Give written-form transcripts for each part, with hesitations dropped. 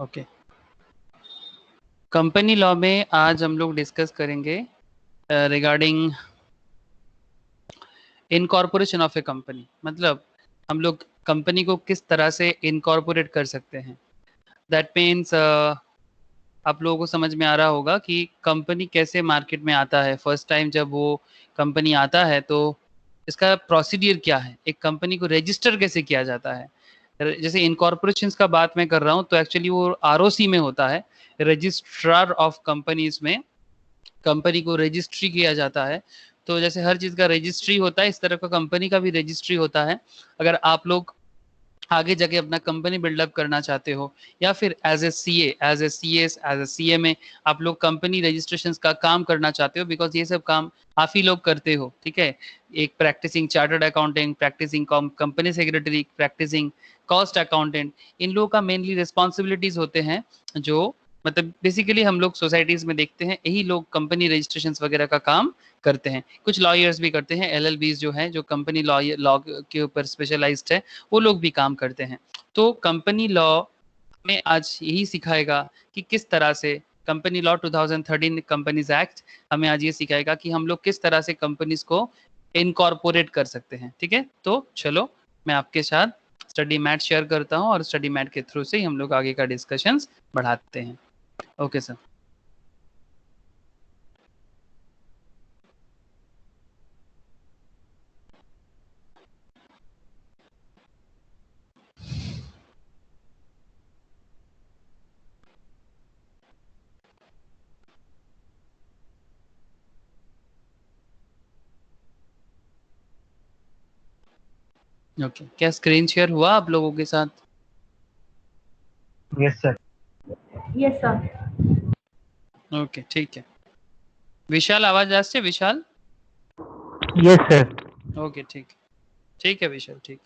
Okay, company law में आज हम लोग डिस्कस करेंगे regarding incorporation of a company. मतलब हम लोग कंपनी को किस तरह से इनकॉर्पोरेट कर सकते हैं। दैट मीन्स आप लोगों को समझ में आ रहा होगा कि कंपनी कैसे मार्केट में आता है। फर्स्ट टाइम जब वो कंपनी आता है तो इसका प्रोसीडियर क्या है, एक कंपनी को रजिस्टर कैसे किया जाता है। जैसे इनकॉर्पोरेशन का बात मैं कर रहा हूँ तो एक्चुअली वो आरओसी में होता है, रजिस्ट्रार ऑफ कंपनीज में कंपनी को रजिस्ट्री किया जाता है। तो जैसे हर चीज़ का रजिस्ट्री होता है, इस तरह का कंपनी का भी रजिस्ट्री होता है। अगर आप लोग आगे जाके अपना कंपनी बिल्डअप करना चाहते हो या फिर as a C as a C S as a C M A आप लोग कंपनी रजिस्ट्रेशन का काम करना चाहते हो, बिकॉज ये सब काम आप ही लोग करते हो, ठीक है। एक practising chartered accountant, practising company secretary, practising cost accountant, इन लोगों का मेनली रिस्पॉन्सिबिलिटीज होते हैं। जो मतलब बेसिकली हम लोग सोसाइटीज में देखते हैं यही लोग कंपनी रजिस्ट्रेशन वगैरह का काम करते हैं। कुछ लॉयर्स भी करते हैं, एलएलबीज जो है जो कंपनी लॉ के ऊपर स्पेशलाइज्ड है, वो लोग भी काम करते हैं। तो कंपनी लॉ में आज यही सिखाएगा कि किस तरह से कंपनी लॉ 2013 कंपनीज एक्ट हमें आज ये सिखाएगा कि हम लोग किस तरह से कंपनीज को इनकॉर्पोरेट कर सकते हैं। ठीक है, तो चलो मैं आपके साथ स्टडी मैट शेयर करता हूँ और स्टडी मैट के थ्रू से ही हम लोग आगे का डिस्कशंस बढ़ाते हैं। Okay sir. ओके, क्या स्क्रीन शेयर हुआ आप लोगों के साथ? Yes sir. Yes sir. Okay ठीक है। विशाल आवाज आ से विशाल? Yes sir. ओके ठीक, ठीक है विशाल, ठीक।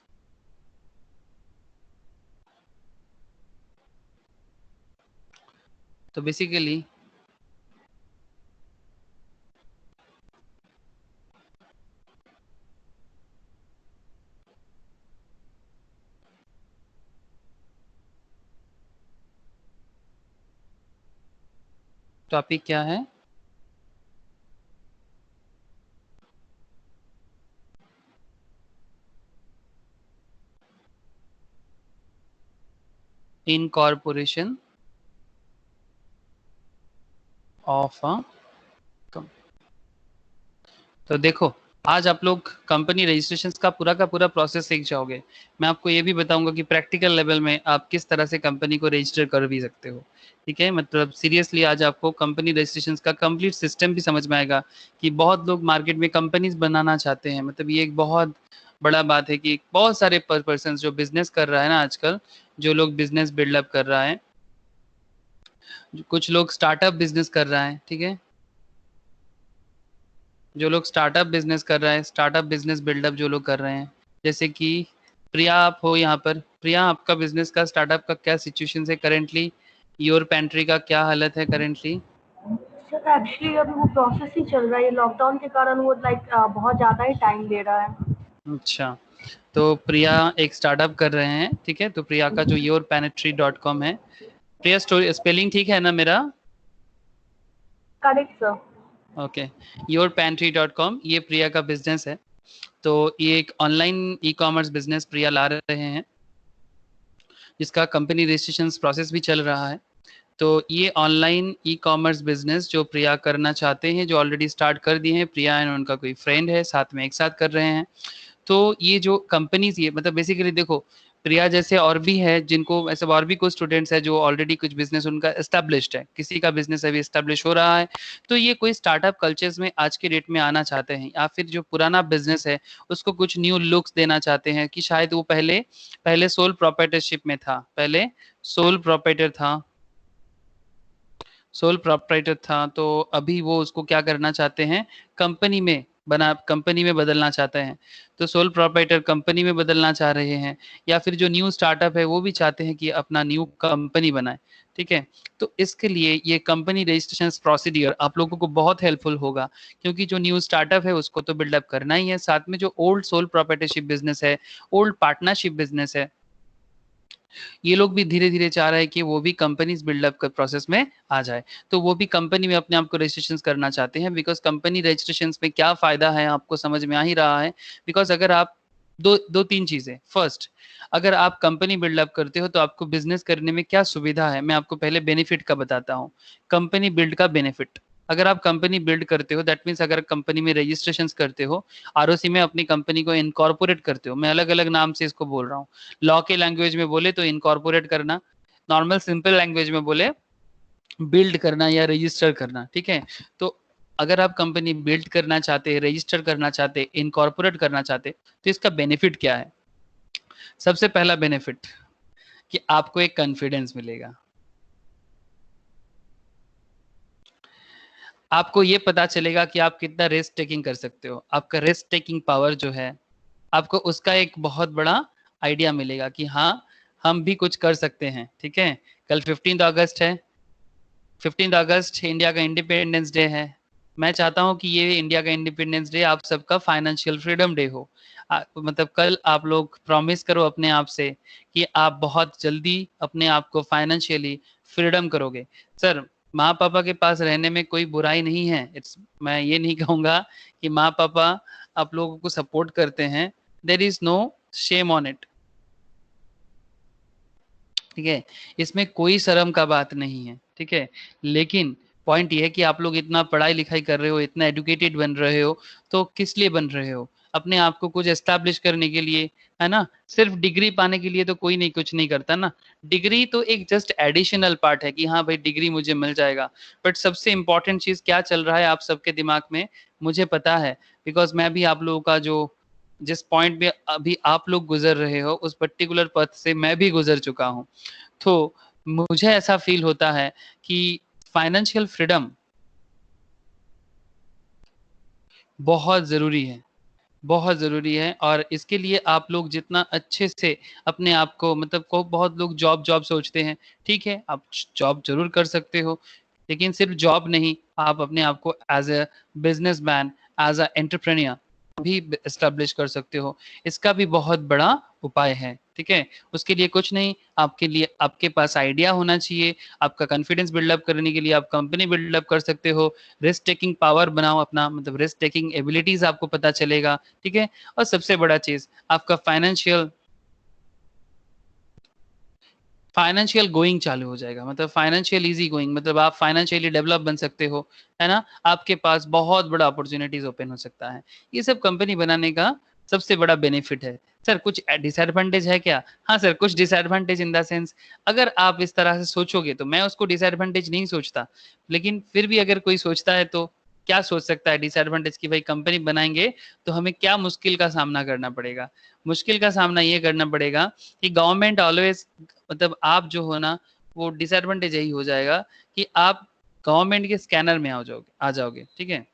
तो बेसिकली टॉपिक क्या है? Incorporation of a company. तो देखो, आज आप लोग कंपनी रजिस्ट्रेशन का पूरा प्रोसेस सीख जाओगे। मैं आपको ये भी बताऊंगा कि प्रैक्टिकल लेवल में आप किस तरह से कंपनी को रजिस्टर कर भी सकते हो। ठीक है, मतलब सीरियसली आज आपको कंपनी रजिस्ट्रेशन का कंप्लीट सिस्टम भी समझ में आएगा कि बहुत लोग मार्केट में कंपनीज बनाना चाहते हैं। मतलब ये एक बहुत बड़ा बात है कि बहुत सारे पर्सन जो बिजनेस कर रहा है ना आजकल, जो लोग बिजनेस बिल्डअप कर रहा है, कुछ लोग स्टार्टअप बिजनेस कर रहा है, ठीक है, जो लोग स्टार्टअप बिजनेस कर रहे हैं, स्टार्टअप बिजनेस बिल्डअप जो लोग कर रहे हैं, जैसे कि प्रिया आप हो यहाँ पर। प्रिया, आपका बिजनेस का स्टार्टअप का क्या सिचुएशन है करेंटली? योर पेंट्री का क्या हालत है करेंटली? सर एक्चुअली अभी वो प्रोसेस ही चल रहा है, लॉकडाउन के कारण वो बहुत ज़्यादा ही टाइम ले रहा है। अच्छा, तो प्रिया एक स्टार्टअप कर रहे हैं, ठीक है। तो प्रिया का जो yourpantry.com है, प्रिया स्टोरी स्पेलिंग ठीक है ना मेरा? Correct sir. ओके, yourpantry.com ये प्रिया का बिजनेस है। तो ये एक ऑनलाइन ई कॉमर्स बिजनेस प्रिया ला रहे हैं, जिसका कंपनी रजिस्ट्रेशन प्रोसेस भी चल रहा है। तो ये ऑनलाइन ई कॉमर्स बिजनेस जो प्रिया करना चाहते हैं, जो ऑलरेडी स्टार्ट कर दिए हैं, प्रिया एंड उनका कोई फ्रेंड है, साथ में एक साथ कर रहे हैं। तो ये जो कंपनीज, ये मतलब बेसिकली देखो, प्रिया जैसे और भी है जिनको ऐसे और भी कुछ स्टूडेंट्स है जो ऑलरेडी कुछ बिजनेस उनका एस्टेब्लिश्ड है, किसी का बिजनेस अभी एस्टेब्लिश हो रहा है। तो ये कोई स्टार्टअप कल्चर्स में आज के डेट में आना चाहते हैं, या फिर जो पुराना बिजनेस है उसको कुछ न्यू लुक्स देना चाहते हैं कि शायद वो पहले पहले सोल प्रोप्राइटरशिप में था, पहले सोल प्रोप्राइटर था, सोल प्रोप्राइटर था। तो अभी वो उसको क्या करना चाहते हैं, कंपनी में कंपनी में बदलना चाहते हैं। तो सोल प्रोप्राइटर कंपनी में बदलना चाह रहे हैं, या फिर जो न्यू स्टार्टअप है वो भी चाहते हैं कि अपना न्यू कंपनी बनाए। ठीक है, तो इसके लिए ये कंपनी रजिस्ट्रेशन प्रोसीडियर आप लोगों को बहुत हेल्पफुल होगा, क्योंकि जो न्यू स्टार्टअप है उसको तो बिल्डअप करना ही है, साथ में जो ओल्ड सोल प्रोप्राइटरशिप बिजनेस है, ओल्ड पार्टनरशिप बिजनेस है, ये लोग भी धीरे धीरे चाह रहे हैं कि वो भी कंपनीज बिल्डअप कर प्रोसेस में आ जाए, तो वो भी कंपनी में अपने आप को रजिस्ट्रेशन करना चाहते हैं, बिकॉज कंपनी रजिस्ट्रेशन में क्या फायदा है आपको समझ में आ ही रहा है। बिकॉज अगर आप दो तीन चीजें, फर्स्ट, अगर आप कंपनी बिल्डअप करते हो तो आपको बिजनेस करने में क्या सुविधा है, मैं आपको पहले बेनिफिट का बताता हूँ। कंपनी बिल्ड का बेनिफिट, अगर आप कंपनी बिल्ड करते हो दैट मीन्स अगर कंपनी में रजिस्ट्रेशन करते हो, आरओसी में अपनी कंपनी को इनकॉर्पोरेट करते हो, मैं अलग अलग नाम से इसको बोल रहा हूँ। लॉ के लैंग्वेज में बोले तो इनकॉर्पोरेट करना, नॉर्मल सिंपल लैंग्वेज में बोले बिल्ड करना या रजिस्टर करना, ठीक है। तो अगर आप कंपनी बिल्ड करना चाहते हैं, रजिस्टर करना चाहते हैं, इनकॉर्पोरेट करना चाहते हैं, तो इसका बेनिफिट क्या है? सबसे पहला बेनिफिट कि आपको एक कॉन्फिडेंस मिलेगा, आपको ये पता चलेगा कि आप कितना रिस्क टेकिंग कर सकते हो, आपका रिस्क टेकिंग पावर जो है, आपको उसका एक बहुत बड़ा आइडिया मिलेगा कि हाँ हम भी कुछ कर सकते हैं, ठीक है। कल 15 अगस्त है, 15 अगस्त इंडिया का इंडिपेंडेंस डे है। मैं चाहता हूं कि ये इंडिया का इंडिपेंडेंस डे आप सबका फाइनेंशियल फ्रीडम डे हो। मतलब कल आप लोग प्रॉमिस करो अपने आप से कि आप बहुत जल्दी अपने आप को फाइनेंशियली फ्रीडम करोगे। सर, माँ पापा के पास रहने में कोई बुराई नहीं है, इट्स, मैं ये नहीं कहूंगा कि माँ पापा आप लोगों को सपोर्ट करते हैं, there is no shame on it, ठीक है, इसमें कोई शर्म का बात नहीं है, ठीक है। लेकिन पॉइंट ये है कि आप लोग इतना पढ़ाई लिखाई कर रहे हो, इतना एडुकेटेड बन रहे हो, तो किस लिए बन रहे हो? अपने आप को कुछ एस्टैब्लिश करने के लिए, है ना। सिर्फ डिग्री पाने के लिए तो कोई नहीं कुछ नहीं करता ना। डिग्री तो एक जस्ट एडिशनल पार्ट है कि हाँ भाई डिग्री मुझे मिल जाएगा, बट सबसे इंपॉर्टेंट चीज क्या चल रहा है आप सबके दिमाग में, मुझे पता है, बिकॉज मैं भी आप लोगों का जो जिस पॉइंट में अभी आप लोग गुजर रहे हो उस पर्टिकुलर पथ से मैं भी गुजर चुका हूँ। तो मुझे ऐसा फील होता है कि फाइनेंशियल फ्रीडम बहुत ज़रूरी है, बहुत ज़रूरी है। और इसके लिए आप लोग जितना अच्छे से अपने आप को, मतलब को बहुत लोग जॉब जॉब सोचते हैं, ठीक है आप जॉब ज़रूर कर सकते हो, लेकिन सिर्फ जॉब नहीं, आप अपने आप को as a businessman, as an entrepreneur भी एस्टेब्लिश कर सकते हो। इसका भी बहुत बड़ा उपाय है, ठीक है। उसके लिए कुछ नहीं, आपके लिए आपके पास आइडिया होना चाहिए, आपका कॉन्फिडेंस बिल्डअप करने के लिए आप कंपनी बिल्डअप कर सकते हो, रिस्क टेकिंग पावर बनाओ अपना, मतलब रिस्क टेकिंग एबिलिटीज आपको पता चलेगा, ठीक है। और सबसे बड़ा चीज आपका फाइनेंशियल गोइंग चालू हो जाएगा, मतलब फाइनेंशियल इजी गोइंग, मतलब आप फाइनेंशियली डेवलप बन सकते हो, है ना। आपके पास बहुत बड़ा अपॉर्चुनिटीज ओपन हो सकता है। ये सब कंपनी बनाने का सबसे बड़ा बेनिफिट है। सर कुछ डिसएडवांटेज है क्या? हाँ सर, कुछ डिसएडवांटेज इन द सेंस, अगर आप इस तरह से सोचोगे तो मैं उसको डिसएडवांटेज नहीं सोचता, लेकिन फिर भी अगर कोई सोचता है तो क्या सोच सकता है डिसएडवांटेज की, भाई कंपनी बनाएंगे तो हमें क्या मुश्किल का सामना करना पड़ेगा? मुश्किल का सामना ये करना पड़ेगा कि गवर्नमेंट ऑलवेज, मतलब आप जो हो ना, वो डिसएडवांटेज यही हो जाएगा कि आप गवर्नमेंट के स्कैनर में आ जाओगे, ठीक है।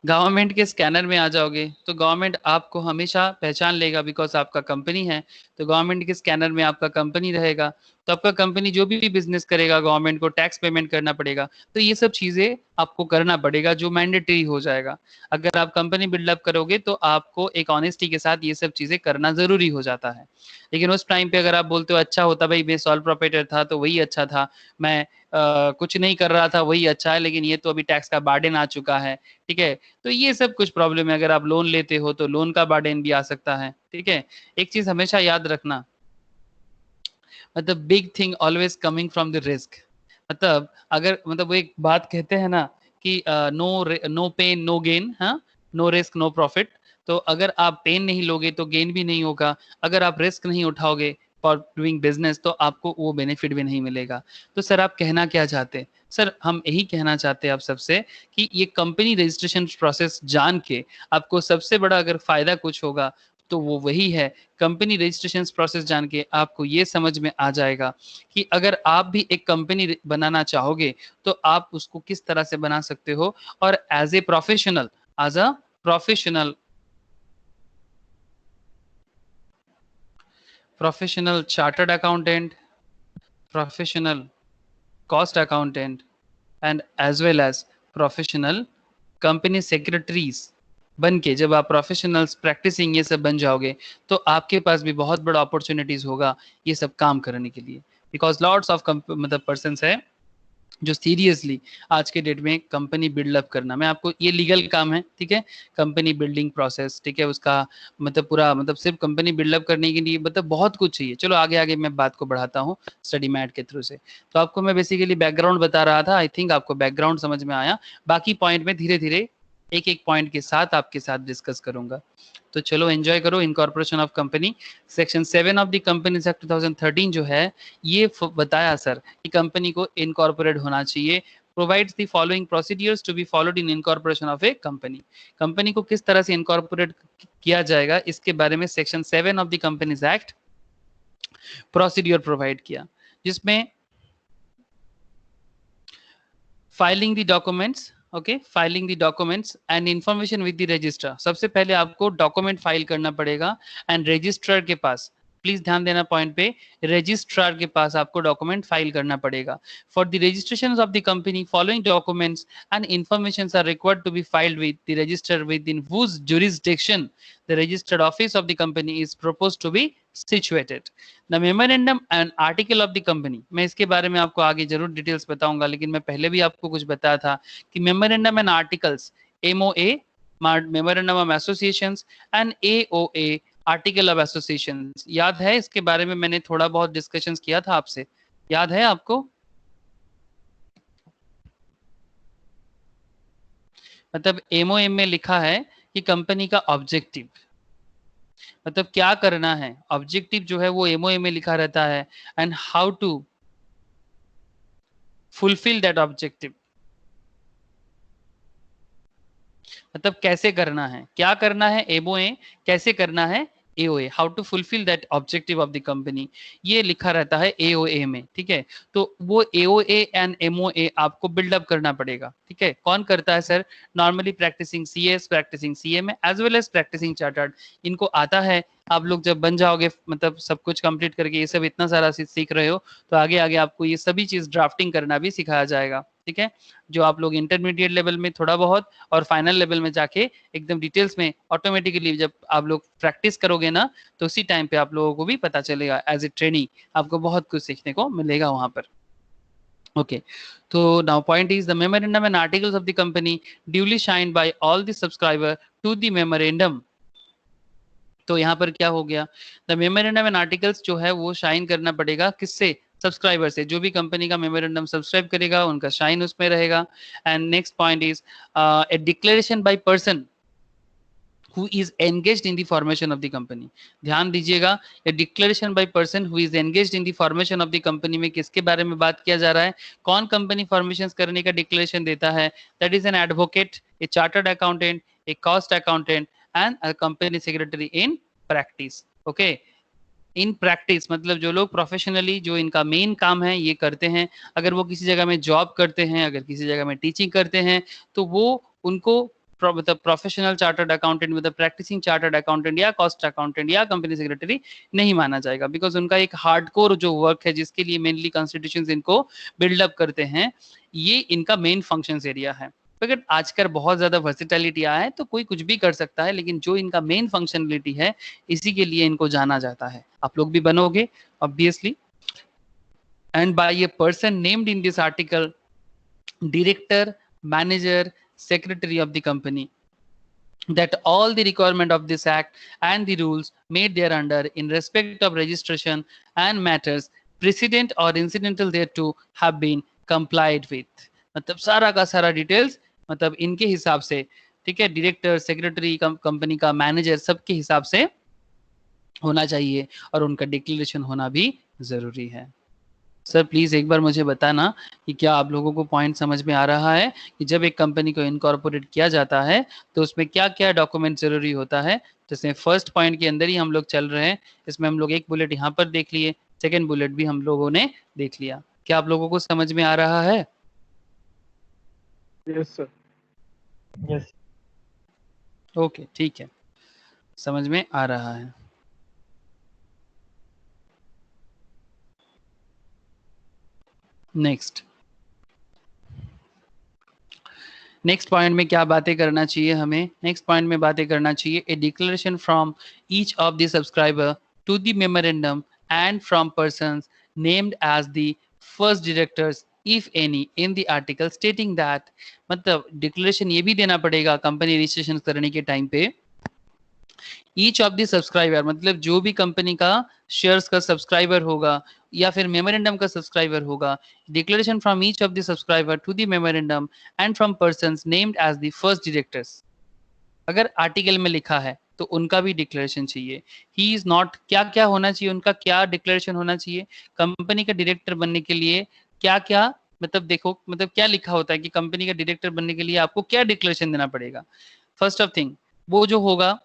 गवर्नमेंट के स्कैनर में आ जाओगे तो गवर्नमेंट आपको हमेशा पहचान लेगा, बिकॉज आपका कंपनी है, तो गवर्नमेंट के स्कैनर में आपका कंपनी रहेगा, तो आपका कंपनी जो भी बिजनेस करेगा गवर्नमेंट को टैक्स पेमेंट करना पड़ेगा, तो ये सब चीजें आपको करना पड़ेगा जो मैंडेटरी हो जाएगा। अगर आप कंपनी बिल्डअप करोगे तो आपको एक ऑनेस्टी के साथ ये सब चीजें करना जरूरी हो जाता है। लेकिन उस टाइम पे अगर आप बोलते हो अच्छा होता भाई मैं सॉल प्रोप्राइटर था तो वही अच्छा था, मैं कुछ नहीं कर रहा था वही अच्छा है, लेकिन ये तो अभी टैक्स का बर्डन आ चुका है, ठीक है। तो ये सब कुछ प्रॉब्लम है। अगर आप लोन लेते हो तो लोन का बर्डन भी आ सकता है, ठीक है। एक चीज हमेशा याद रखना, मतलब big thing always coming from the risk. मतलब अगर, मतलब वो एक बात कहते हैं ना कि no no pain no gain, हाँ, नो रिस्क नो प्रॉफिट। तो अगर आप पेन नहीं लोगे तो गेन भी नहीं होगा, अगर आप रिस्क नहीं उठाओगे फॉर डूइंग बिजनेस तो आपको वो बेनिफिट भी नहीं मिलेगा। तो सर आप कहना क्या चाहते हैं? सर हम यही कहना चाहते हैं आप सबसे कि ये कंपनी रजिस्ट्रेशन प्रोसेस जान के आपको सबसे बड़ा अगर फायदा कुछ होगा तो वो वही है, कंपनी रजिस्ट्रेशन प्रोसेस जान के आपको ये समझ में आ जाएगा कि अगर आप भी एक कंपनी बनाना चाहोगे तो आप उसको किस तरह से बना सकते हो। और as a professional, as a professional professional chartered accountant, professional cost accountant, and as well as professional company secretaries, बन के जब आप प्रोफेशनल्स प्रैक्टिसिंग ये सब बन जाओगे तो आपके पास भी बहुत बड़ा अपॉर्चुनिटीज होगा ये सब काम करने के लिए, बिकॉज लॉट्स ऑफ मतलब पर्सन है जो सीरियसली आज के डेट में कंपनी बिल्डअप करना, मैं आपको ये लीगल काम है, ठीक है, कंपनी बिल्डिंग प्रोसेस, ठीक है, उसका मतलब पूरा मतलब सिर्फ कंपनी बिल्डअप करने के लिए मतलब बहुत कुछ चाहिए। चलो आगे आगे मैं बात को बढ़ाता हूँ स्टडी मैट के थ्रू से। तो आपको मैं बेसिकली बैकग्राउंड बता रहा था, आई थिंक आपको बैकग्राउंड समझ में आया। बाकी पॉइंट में धीरे धीरे एक एक पॉइंट के साथ आपके साथ डिस्कस करूंगा। तो चलो एंजॉय करो। Incorporation of company, section 7 of the companies act 2013 जो है ये बताया सर कि कंपनी को इनकॉर्पोरेट होना चाहिए। Provides the following procedures to be followed in incorporation of a company. Company को किस तरह से इनकॉर्पोरेट किया जाएगा इसके बारे में section 7 of the companies act procedure provide किया, जिसमें filing the documents, okay, filing the documents and information with the registrar. सबसे पहले आपको डॉक्यूमेंट फाइल करना पड़ेगा एंड रजिस्ट्रार के पास, प्लीज ध्यान देना पॉइंट पे, रजिस्ट्रार के पास आपको डॉक्यूमेंट फाइल करना पड़ेगा। For the registration of the company following documents and information are required to be filed with the register within whose jurisdiction the registered office of the company is proposed to be situated. The memorandum and article of the company, मैं इसके बारे में आपको आगे जरूर details बताऊंगा, लेकिन मैं पहले भी आपको कुछ बताया था कि memorandum and articles, MOA memorandum of associations and AOA article of association, याद है इसके बारे में मैंने थोड़ा बहुत डिस्कशंस किया था आपसे, याद है आपको? मतलब एमओएम में लिखा है कि कंपनी का ऑब्जेक्टिव, मतलब क्या करना है, ऑब्जेक्टिव जो है वो एमओए में लिखा रहता है and how to fulfil that objective, मतलब कैसे करना है, क्या करना है एमओए, कैसे करना है AOA, how to fulfil that objective of the company, ये लिखा रहता है एओए में, ठीक है। तो वो एओए एंड एमओए आपको बिल्डअप करना पड़ेगा, ठीक है। कौन करता है sir? Normally practising CS, practising CMA as well as practising chartered, इनको आता है। आप लोग जब बन जाओगे मतलब सब कुछ कंप्लीट करके ये सब इतना सारा सीख रहे हो तो आगे आगे आपको ये सभी चीज ड्राफ्टिंग करना भी सिखाया जाएगा, ठीक है। जो आप लोग इंटरमीडिएट लेवल में थोड़ा बहुत और फाइनल लेवल में जाके एकदम डिटेल्स में ऑटोमेटिकली जब आप लोग प्रैक्टिस करोगे ना तो उसी टाइम पे आप लोगों को भी पता चलेगा, एज ए ट्रेनी आपको बहुत कुछ सीखने को मिलेगा वहां पर। Okay, so now point is the memorandum and articles of the company duly signed by all the subscriber to the memorandum. तो यहाँ पर क्या हो गया, द मेमोरेंडम एंड आर्टिकल्स जो है वो शाइन करना पड़ेगा किससे? सब्सक्राइबर से, जो भी कंपनी का मेमोरेंडम सब्सक्राइब करेगा उनका शाइन उसमें रहेगा। And next point is a declaration by person who is engaged in the formation of the company। ध्यान दीजिएगा, ये declaration by person who is engaged in the formation of the company में किसके बारे में बात किया जा रहा है? कौन कंपनी फॉर्मेशन करने का डिक्लेरेशन देता है? That is an advocate, A chartered accountant, A cost accountant and a company secretary in practice. Okay, in practice मतलब जो लोग प्रोफेशनली जो इनका मेन काम है ये करते हैं, अगर वो किसी जगह में जॉब करते हैं, अगर किसी जगह में टीचिंग करते हैं तो वो उनको मतलब प्रोफेशनल चार्टर्ड अकाउंटेंट मतलब प्रैक्टिसिंग चार्टर्ड अकाउंटेंट या कॉस्ट अकाउंटेंट या कंपनी सेक्रेटरी नहीं माना जाएगा, बिकॉज उनका एक हार्डकोर जो वर्क है जिसके लिए मेनली कॉन्स्टिट्यूशन इनको बिल्डअप करते हैं, ये इनका मेन फंक्शन एरिया है। अगर आजकल बहुत ज्यादा वर्सिटैलिटी आया है तो कोई कुछ भी कर सकता है, लेकिन जो इनका मेन फंक्शनलिटी है इसी के लिए इनको जाना जाता है। आप लोग भी बनोगे obviously. And by a person named in this article, director, manager, secretary of the company, that all the requirement of this act and the rules made thereunder in respect of registration and matters precedent or incidental thereto have been complied with। मतलब सारा का सारा details मतलब इनके हिसाब से, ठीक है, डायरेक्टर, सेक्रेटरी, कंपनी का मैनेजर, सबके हिसाब से होना चाहिए और उनका डिक्लेरेशन होना भी जरूरी है। सर प्लीज एक बार मुझे बताना कि क्या आप लोगों को पॉइंट समझ में आ रहा है कि जब एक कंपनी को इनकॉर्पोरेट किया जाता है तो उसमें क्या क्या डॉक्यूमेंट जरूरी होता है। जैसे फर्स्ट पॉइंट के अंदर ही हम लोग चल रहे हैं, इसमें हम लोग एक बुलेट यहाँ पर देख लिए, सेकेंड बुलेट भी हम लोगों ने देख लिया। क्या आप लोगों को समझ में आ रहा है? Yes sir. यस। ओके ठीक है, समझ में आ रहा है। नेक्स्ट नेक्स्ट पॉइंट में क्या बातें करना चाहिए हमें? नेक्स्ट पॉइंट में बातें करना चाहिए a declaration from each of the subscriber to the memorandum and from persons named as the first directors if any in the article stating that, मतलब डिक्लेरेशन ये भी देना पड़ेगा कंपनी रजिस्ट्रेशन करने के टाइम पे, ईच ऑफ द सब्सक्राइबर मतलब जो भी कंपनी का शेयर्स का सब्सक्राइबर होगा या फिर मेमोरेंडम का सब्सक्राइबर होगा, declaration from each of the subscriber to the memorandum and from persons named as the first directors, अगर आर्टिकल में लिखा है तो उनका भी डिक्लेरेशन चाहिए। ही इज नॉट, क्या क्या होना चाहिए उनका, क्या डिक्लेरेशन होना चाहिए कंपनी का डायरेक्टर बनने के लिए, क्या क्या, मतलब देखो मतलब क्या लिखा होता है कि कंपनी का डायरेक्टर बनने के लिए आपको क्या डिक्लेरेशन देना पड़ेगा। फर्स्ट ऑफ थिंग वो जो होगा,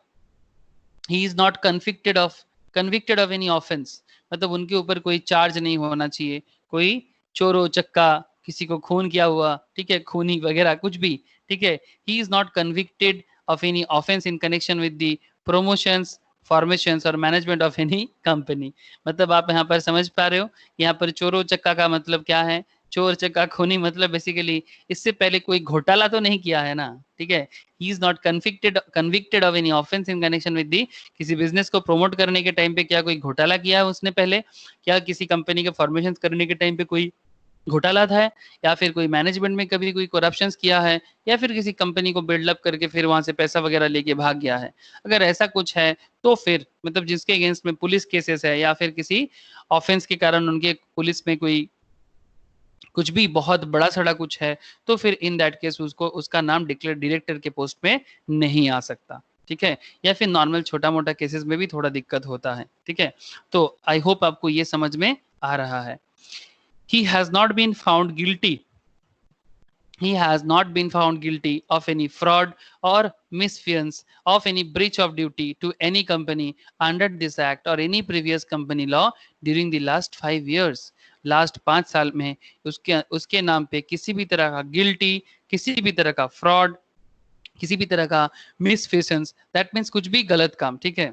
he is not convicted of any offence, मतलब उनके ऊपर कोई चार्ज नहीं होना चाहिए, कोई चोरो चक्का, किसी को खून किया हुआ, ठीक है, खूनी वगैरह कुछ भी, ठीक है। He is not convicted of any offence in connection with the promotions, formations और मैनेजमेंट ऑफ एनी कंपनी। मतलब आप यहाँ पर समझ पा रहे हो, यहाँ पर चोरो चक्का का मतलब क्या है, चोर चक्का खूनी मतलब बेसिकली इससे पहले कोई घोटाला तो नहीं किया है ना, ठीक है। He is not convicted of any offence in connection with the, किसी बिजनेस को प्रमोट करने के टाइम पे क्या कोई घोटाला किया है उसने पहले, क्या किसी कंपनी के फॉर्मेशन करने के टाइम पे कोई घोटाला था, या फिर कोई मैनेजमेंट में कभी कोई करप्शंस किया है, या फिर किसी कंपनी को बिल्डअप करके फिर वहां से पैसा वगैरह लेके भाग गया है। अगर ऐसा कुछ है तो फिर मतलब जिसके अगेंस्ट में पुलिस केसेस है या फिर किसी ऑफेंस के कारण उनके पुलिस में कोई कुछ भी बहुत बड़ा सड़ा कुछ है, तो फिर इन दैट केस उसको उसका नाम डिक्लेयर डायरेक्टर के पोस्ट में नहीं आ सकता, ठीक है। या फिर नॉर्मल छोटा मोटा केसेस में भी थोड़ा दिक्कत होता है, ठीक है। तो आई होप आपको ये समझ में आ रहा है। He has not been found guilty, he has not been found guilty of any fraud or misfeasance of any breach of duty to any company under this act or any previous company law during the last 5 years। Last 5 साल में उसके नाम पे किसी भी तरह का guilty, किसी भी तरह का फ्रॉड, किसी भी तरह का मिसफेसेंस, दैट मीन्स कुछ भी गलत काम, ठीक है,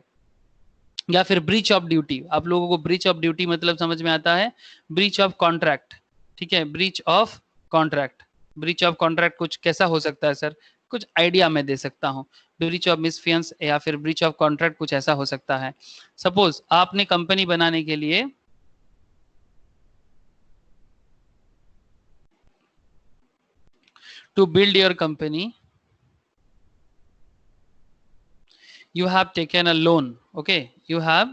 या फिर ब्रीच ऑफ ड्यूटी। आप लोगों को ब्रीच ऑफ ड्यूटी मतलब समझ में आता है, ब्रीच ऑफ कॉन्ट्रैक्ट, ठीक है, breach of contract. Breach of contract कुछ कैसा हो सकता है सर, कुछ आइडिया मैं दे सकता हूँ। ब्रीच ऑफ मिसफियंस या फिर ब्रीच ऑफ कॉन्ट्रैक्ट कुछ ऐसा हो सकता है, सपोज आपने कंपनी बनाने के लिए to build your company you have taken a loan, okay, you have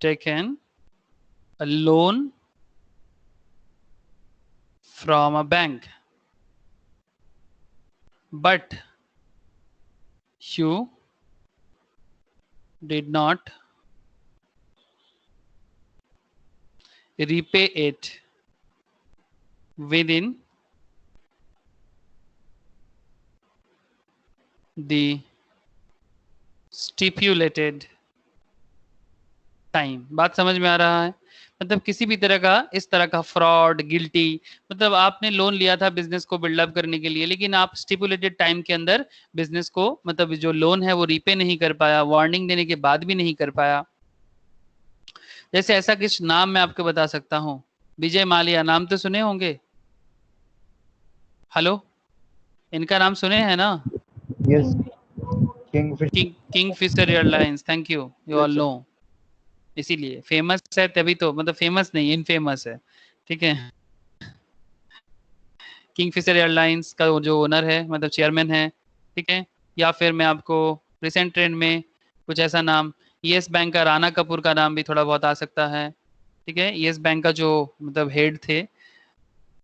taken a loan from a bank, but you did not repay it within the stipulated time. बात समझ में आ रहा है? मतलब किसी भी तरह का इस तरह का फ्रॉड, गिल्टी, मतलब आपने लोन लिया था बिजनेस को बिल्डअप करने के लिए, लेकिन आप स्टिपुलेटेड टाइम के अंदर बिजनेस को मतलब जो लोन है वो रीपे नहीं कर पाया, वार्निंग देने के बाद भी नहीं कर पाया। जैसे ऐसा किस नाम मैं आपको बता सकता हूँ, विजय माल्या, नाम तो सुने होंगे, हेलो, इनका नाम सुने हैं ना? Yes, Kingfisher. Kingfisher airlines, thank you, you all know. इसीलिए फेमस है तभी तो, मतलब फेमस नहीं, इनफेमस है, ठीक है। किंगफिशर एयरलाइंस का जो ओनर है मतलब चेयरमैन है, ठीक है। या फिर मैं आपको रिसेंट ट्रेंड में कुछ ऐसा नाम, यस बैंक का राणा कपूर का नाम भी थोड़ा बहुत आ सकता है, ठीक है। यस बैंक का जो मतलब हेड थे,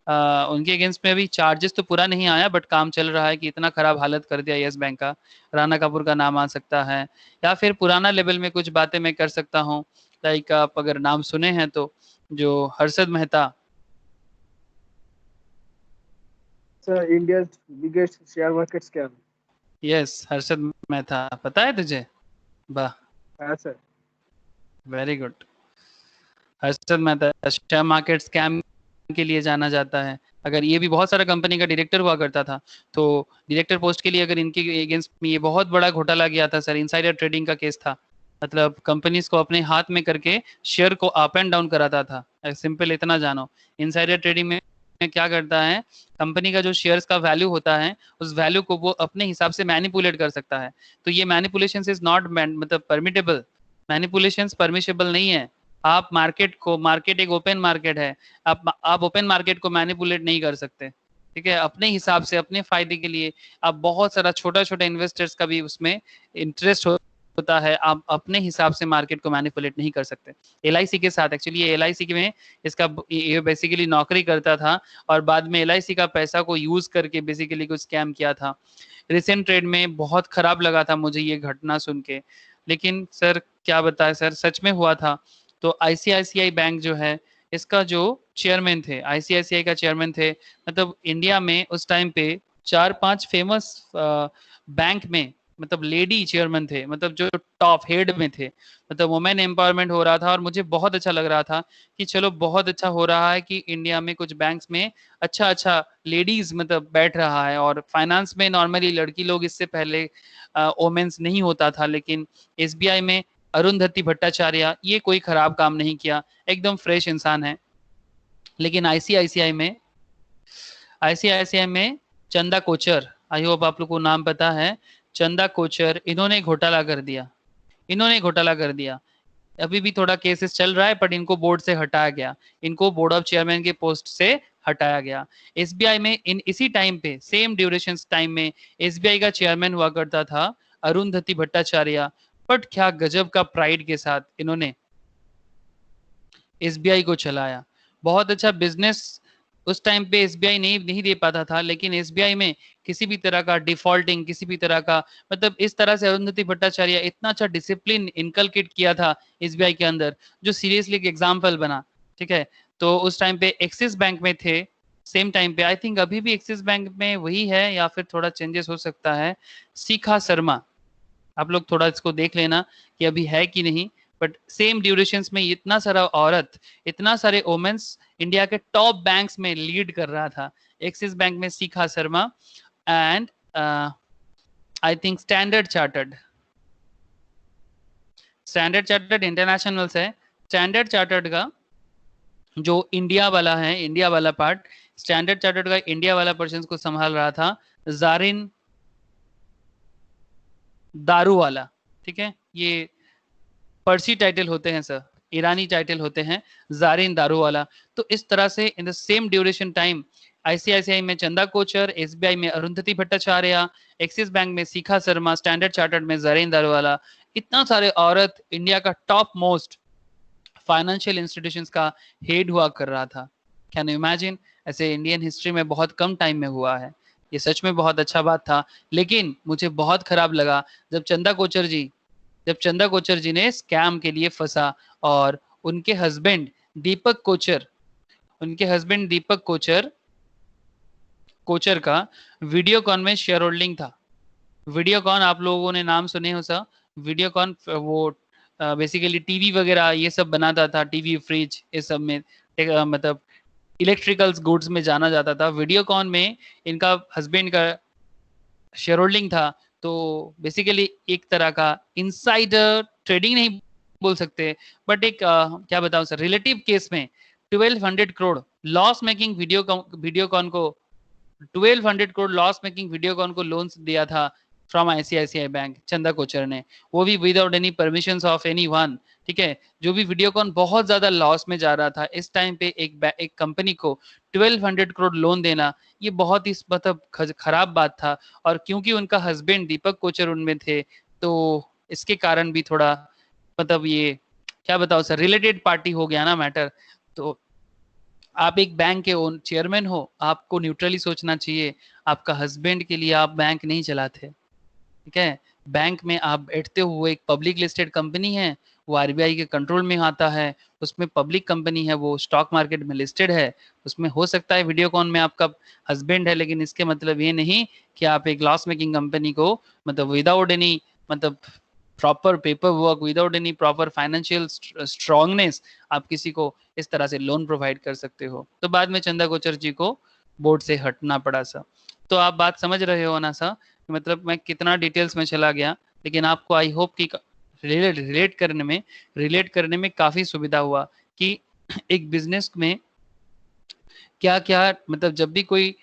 उनके अगेंस्ट में अभी चार्जेस तो पूरा नहीं आया, बट काम चल रहा है कि इतना खराब हालत कर दिया यस बैंक का, राणा कपूर का नाम आ सकता है। या फिर पुराना लेवल में कुछ बातें मैं कर सकता हूँ, लाइक आप अगर नाम सुने हैं तो जो Harshad Mehta, Sir, India's biggest share market scam. Yes Harshad Mehta, पता है तुझे? वाह, हाँ sir. Very good. Harshad Mehta share market scam के लिए जाना जाता है। अगर ये भी बहुत सारा कंपनी का डायरेक्टर हुआ करता था, तो डायरेक्टर पोस्ट के लिए अगर इनके अगेंस्ट में ये बहुत बड़ा घोटाला गया था सर, इनसाइडर ट्रेडिंग का केस था, मतलब कंपनीज को अपने हाथ में करके शेयर को अप एंड डाउन कराता था। सिंपल इतना जानो, इनसाइडर ट्रेडिंग में क्या करता है, कंपनी का जो शेयर्स का वैल्यू होता है उस वैल्यू को वो अपने हिसाब से मैनिपुलेट कर सकता है। तो ये मैनिपुलेशन इज नॉट मतलब परमिटेबल, मैनिपुलेशन परमिशेबल नहीं है। आप मार्केट को, मार्केट एक ओपन मार्केट है, आप ओपन मार्केट को मैनिपुलेट नहीं कर सकते, ठीक है, अपने हिसाब से अपने फायदे के लिए। आप बहुत सारा छोटा छोटा इन्वेस्टर्स का भी उसमें इंटरेस्ट होता है, आप अपने हिसाब से मार्केट को मैनिपुलेट नहीं कर सकते। LIC के साथ एक्चुअली ये LIC में इसका ये बेसिकली नौकरी करता था और बाद में LIC का पैसा को यूज करके बेसिकली कुछ स्कैम किया था। रिसेंट ट्रेड में बहुत खराब लगा था मुझे ये घटना सुन के, लेकिन सर क्या बताए सर, सच में हुआ था। तो ICICI बैंक जो है, इसका जो चेयरमैन थे, ICICI का चेयरमैन थे, मतलब इंडिया में उस टाइम पे 4-5 फेमस बैंक में मतलब लेडी चेयरमैन थे, मतलब जो टॉप हेड में थे, मतलब वुमेन एम्पावरमेंट हो रहा था और मुझे बहुत अच्छा लग रहा था कि चलो बहुत अच्छा हो रहा है कि इंडिया में कुछ बैंक्स में अच्छा अच्छा लेडीज मतलब बैठ रहा है। और फाइनेंस में नॉर्मली लड़की लोग इससे पहले वोमेन्स नहीं होता था, लेकिन SBI में अरुंधति भट्टाचार्य ये कोई खराब काम नहीं किया, एकदम फ्रेश इंसान है। लेकिन ICICI में चंदा कोचर, आई होप आप लोग को नाम पता है, चंदा कोचर, इन्होंने घोटाला कर दिया। अभी भी थोड़ा केसेस चल रहा है, बट इनको बोर्ड से हटाया गया, इनको बोर्ड ऑफ चेयरमैन के पोस्ट से हटाया गया। SBI में इसी टाइम पे, सेम ड्यूरेशन टाइम में SBI का चेयरमैन हुआ करता था अरुंधति भट्टाचार्य। बट क्या गजब का प्राइड के साथ इन्होंने SBI को चलाया, बहुत अच्छा बिजनेस। उस टाइम पे SBI नहीं दे पाता था, लेकिन SBI में किसी भी तरह का डिफॉल्टिंग, किसी भी तरह का मतलब इस तरह से अरुंधति भट्टाचार्य इतना अच्छा डिसिप्लिन इनकलकेट किया था SBI के अंदर, जो सीरियसली एक एग्जाम्पल बना, ठीक है। तो उस टाइम पे एक्सिस बैंक में थे, सेम टाइम पे आई थिंक अभी भी एक्सिस बैंक में वही है या फिर थोड़ा चेंजेस हो सकता है, शिखा शर्मा। आप लोग थोड़ा इसको देख लेना कि अभी है कि नहीं, बट सेम ड्यूरेशंस में इतना सारा औरत, इतना सारे वोमेन्स इंडिया के टॉप बैंक्स में लीड कर रहा था। एक्सिस बैंक में Shikha Sharma and I think Standard Chartered international से, स्टैंडर्ड चार्टर्ड का जो इंडिया वाला है, इंडिया वाला पार्ट, स्टैंडर्ड चार्टर्ड का इंडिया वाला पर्सन को संभाल रहा था जारिन दारूवाला, ठीक है। ये पर्सी टाइटल होते हैं सर, ईरानी टाइटल होते हैं, जारिन दारूवाला। तो इस तरह से in the same duration time ICICI में चंदा कोचर, SBI में अरुंधति भट्टाचार्य, एक्सिस बैंक में शिखा शर्मा, स्टैंडर्ड चार्टर्ड में जारिन दारूवाला, इतना सारे औरत इंडिया का टॉप मोस्ट फाइनेंशियल इंस्टीट्यूशंस का हेड हुआ कर रहा था। कैन यू इमेजिन, ऐसे इंडियन हिस्ट्री में बहुत कम टाइम में हुआ है, ये सच में बहुत अच्छा बात था। लेकिन मुझे बहुत खराब लगा जब चंदा कोचर जी ने स्कैम के लिए फंसा और उनके हस्बैंड दीपक कोचर का वीडियोकॉन में शेयर होल्डिंग था। वीडियोकॉन आप लोगों ने नाम सुने हो सर, वीडियोकॉन वो बेसिकली टीवी वगैरह ये सब बनाता था, टीवी फ्रिज ये सब में मतलब इलेक्ट्रिकल्स गुड्स में जाना जाता था। वीडियोकॉन में इनका हस्बैंड का शेयर होल्डिंग था। तो बेसिकली एक तरह का इनसाइडर ट्रेडिंग नहीं बोल सकते, बट एक क्या बताऊं सर, रिलेटिव केस में 1200 करोड़ लॉस मेकिंग वीडियोकॉन को 1200 करोड़ लॉस मेकिंग वीडियोकॉन को लोन्स दिया था from ICICI bank, Chanda Kochhar ने, वो भी without any permissions of anyone, ठीक है। जो भी वीडियोकॉन बहुत ज्यादा लॉस में जा रहा था, इस टाइम पे एक कंपनी को 1200 करोड़ लोन देना, ये बहुत ही मतलब खराब बात था। और क्योंकि उनका हस्बैंड दीपक कोचर उनमें थे, तो इसके कारण भी थोड़ा मतलब ये क्या बताओ सर, रिलेटेड पार्टी हो गया ना मैटर। तो आप एक बैंक के चेयरमैन हो, आपको न्यूट्रली सोचना चाहिए, आपका हस्बैंड के लिए आप बैंक नहीं चलाते, ठीक है। बैंक में आप बैठते हुए, एक पब्लिक लिस्टेड कंपनी है, वो RBI के कंट्रोल में आता है, उसमें पब्लिक कंपनी है, वो स्टॉक मार्केट में लिस्टेड है, उसमें हो सकता है वीडियोकॉन में आपका हस्बैंड है, लेकिन इसके मतलब ये नहीं कि आप एक लॉस मेकिंग कंपनी को मतलब विदाउट एनी मतलब proper paper work, without any proper financial strongness आप किसी को इस तरह से लोन प्रोवाइड कर सकते हो। तो बाद में चंदा कोचर जी को बोर्ड से हटना पड़ा सा। तो आप बात समझ रहे हो ना सा, मतलब मैं कितना डिटेल्स में चला गया, लेकिन आपको आई होप कि रिलेट करने में काफी सुविधा हुआ कि एक बिजनेस में क्या क्या मतलब जब भी कोई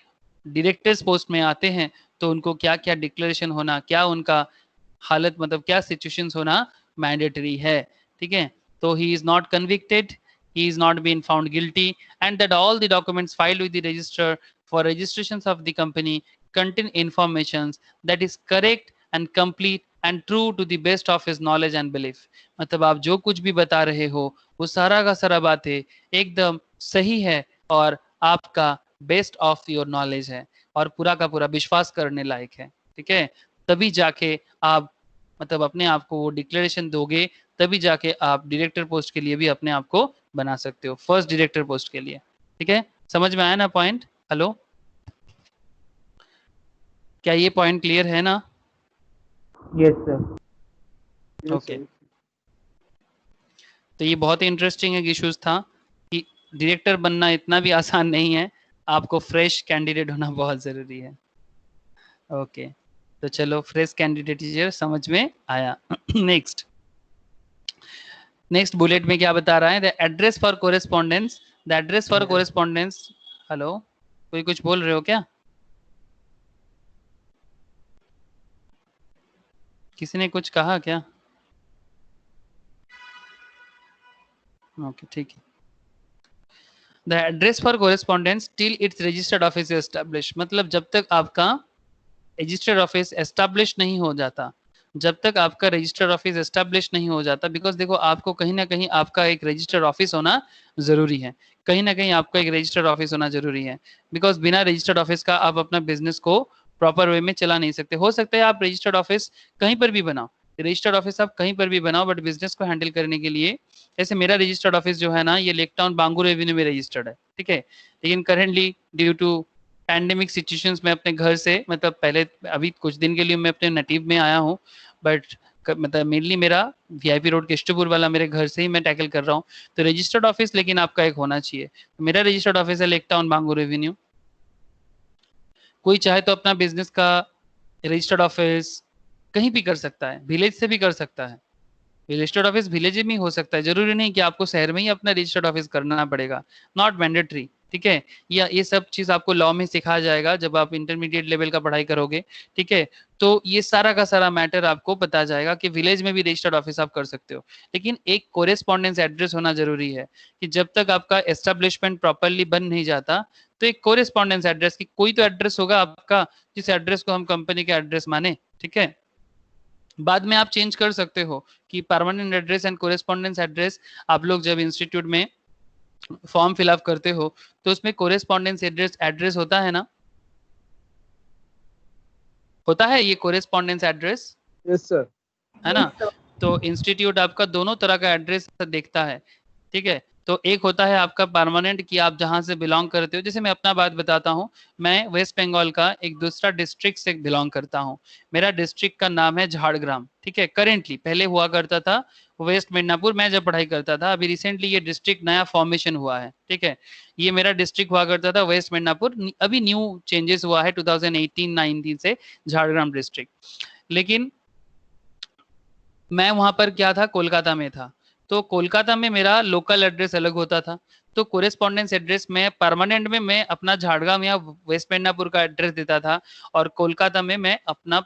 डायरेक्टर्स पोस्ट में आते हैं तो उनको क्या क्या डिक्लेरेशन होना, क्या उनका हालत मतलब क्या सिचुएशंस होना मैंडेटरी है, ठीक है। तो he is not convicted, he is not been found guilty, and that all the documents filed with the register for registrations of the company contain informations that is correct and complete and true to the best of his knowledge and belief। मतलब आप जो कुछ भी बता रहे हो वो सारा का सारा बातें एकदम सही है और आपका बेस्ट ऑफ योर नॉलेज है और पूरा का पूरा विश्वास करने लायक है, ठीक है। तभी जाके आप मतलब अपने आप को वो डिक्लेरेशन दोगे, तभी जाके आप डायरेक्टर पोस्ट के लिए भी अपने आप को बना सकते हो, फर्स्ट डायरेक्टर पोस्ट के लिए, ठीक है। समझ में आया ना पॉइंट? हेलो, क्या ये पॉइंट क्लियर है ना? Yes, sir. ओके। तो ये बहुत ही इंटरेस्टिंग एक इश्यूज था कि डायरेक्टर बनना इतना भी आसान नहीं है, आपको फ्रेश कैंडिडेट होना बहुत जरूरी है। ओके, तो चलो फ्रेश कैंडिडेट समझ में आया। नेक्स्ट बुलेट में क्या बता रहा है? The address for correspondence, the address for correspondence. Hello, कोई कुछ बोल रहे हो क्या? किसी ने कुछ कहा क्या? ओके, ठीक है। The address for correspondence till it's registered office establish, मतलब जब तक आपका रजिस्टर्ड ऑफिस एस्टैब्लिश नहीं हो जाता, जब तक आपका रजिस्टर्ड ऑफिस एस्टैब्लिश नहीं हो जाता, बिकॉज देखो आपको कहीं ना कहीं आपका एक रजिस्टर्ड ऑफिस होना जरूरी है, कहीं ना कहीं आपका एक रजिस्टर्ड ऑफिस होना जरूरी है, बिकॉज बिना रजिस्टर्ड ऑफिस का आप अपना बिजनेस को प्रॉपर वे में चला नहीं सकते। हो सकता है आप रजिस्टर्ड ऑफिस कहीं पर भी बनाओ, रजिस्टर्ड ऑफिस आप कहीं पर भी बनाओ, बट बिजनेस को हैंडल करने के लिए, जैसे मेरा रजिस्टर्ड ऑफिस जो है ना ये लेक टाउन बांगूर एवेन्यू में रजिस्टर्ड है, ठीक है। लेकिन currently due to pandemic situations में अपने घर से मतलब पहले अभी कुछ दिन के लिए मैं अपने नेटिव में आया हूँ, बट मतलब मेनली मेरा वीआईपी रोड केष्टपुर वाला मेरे घर से ही मैं टैकल कर रहा हूँ। तो रजिस्टर्ड ऑफिस लेकिन आपका एक होना चाहिए। तो मेरा रजिस्टर्ड ऑफिस है लेक टाउन बांगूर एवेन्यू। कोई चाहे तो अपना बिजनेस का रजिस्टर्ड ऑफिस कहीं भी कर सकता है, विलेज से भी कर सकता है, रजिस्टर्ड ऑफिस विलेज में हो सकता है, जरूरी नहीं कि आपको शहर में ही अपना रजिस्टर्ड ऑफिस करना पड़ेगा, नॉट मैंडेटरी, ठीक है। या ये सब चीज आपको लॉ में सिखाया जाएगा जब आप इंटरमीडिएट लेवल का पढ़ाई करोगे, ठीक है। तो ये सारा का सारा मैटर आपको पता जाएगा कि विलेज में भी रजिस्टर्ड ऑफिस आप कर सकते हो, लेकिन एक कोरेस्पॉन्डेंस एड्रेस होना जरूरी है कि जब तक आपका एस्टेब्लिशमेंट प्रॉपरली बन नहीं जाता, तो एक कोरेस्पॉन्डेंस एड्रेस की कोई तो एड्रेस होगा आपका, जिस एड्रेस को हम कंपनी का एड्रेस माने, ठीक है। बाद में आप चेंज कर सकते हो कि permanent address and correspondence address, आप लोग जब इंस्टीट्यूट में फॉर्म फिलअप करते हो तो उसमें कोरेस्पॉन्डेंस एड्रेस होता है ना, होता है ये कोरेस्पॉन्डेंस एड्रेस, यस सर। है ना। तो इंस्टीट्यूट आपका दोनों तरह का एड्रेस देखता है, ठीक है। तो एक होता है आपका परमानेंट कि आप जहां से बिलोंग करते हो, जैसे मैं अपना बात बताता हूँ, मैं वेस्ट बंगाल का एक दूसरा डिस्ट्रिक्ट से बिलोंग करता हूँ, मेरा डिस्ट्रिक्ट का नाम है झाड़ग्राम, ठीक है। करेंटली पहले हुआ करता था वेस्ट मिदनापुर, मैं जब पढ़ाई करता था, अभी रिसेंटली ये डिस्ट्रिक्ट नया फॉर्मेशन हुआ है, ठीक है। ये मेरा डिस्ट्रिक्ट हुआ करता था वेस्ट मिदनापुर, अभी न्यू चेंजेस हुआ है 2018-19 से झाड़ग्राम डिस्ट्रिक्ट। लेकिन मैं वहां पर क्या था, कोलकाता में था, तो कोलकाता में मेरा लोकल एड्रेस अलग होता था, तो कोरेस्पॉन्डेंस एड्रेस में परमानेंट में मैं अपना झाड़ग्राम या वेस्ट मिदनापुर का एड्रेस देता था, और कोलकाता में मैं अपना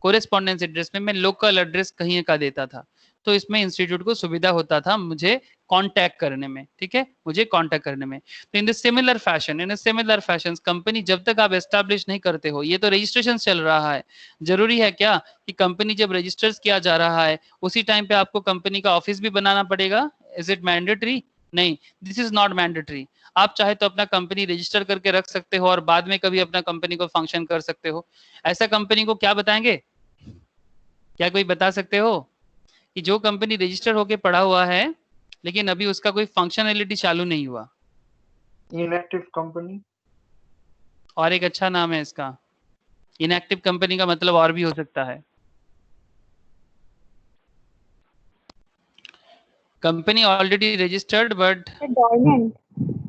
कोरेस्पॉन्डेंस एड्रेस में मैं लोकल एड्रेस कहीं का देता था। तो इसमें इंस्टीट्यूट को सुविधा होता था मुझे कांटेक्ट करने में, ठीक है, मुझे कांटेक्ट करने में। तो इन सिमिलर फैशन कंपनी जब तक आप एस्टैब्लिश नहीं करते हो, ये तो रजिस्ट्रेशन चल रहा है, जरूरी है क्या कि कंपनी जब रजिस्टर किया जा रहा है उसी टाइम पे आपको कंपनी का ऑफिस भी बनाना पड़ेगा? Is it mandatory? नहीं, दिस इज नॉट मैंडेटरी। आप चाहे तो अपना कंपनी रजिस्टर करके रख सकते हो और बाद में कभी अपना कंपनी को फंक्शन कर सकते हो। ऐसा कंपनी को क्या बताएंगे? क्या कोई बता सकते हो कि जो कंपनी रजिस्टर होके पड़ा हुआ है लेकिन अभी उसका कोई फंक्शनैलिटी चालू नहीं हुआ? Inactive company. और एक अच्छा नाम है इसका, इनएक्टिव कंपनी का मतलब और भी हो सकता है। Company already registered but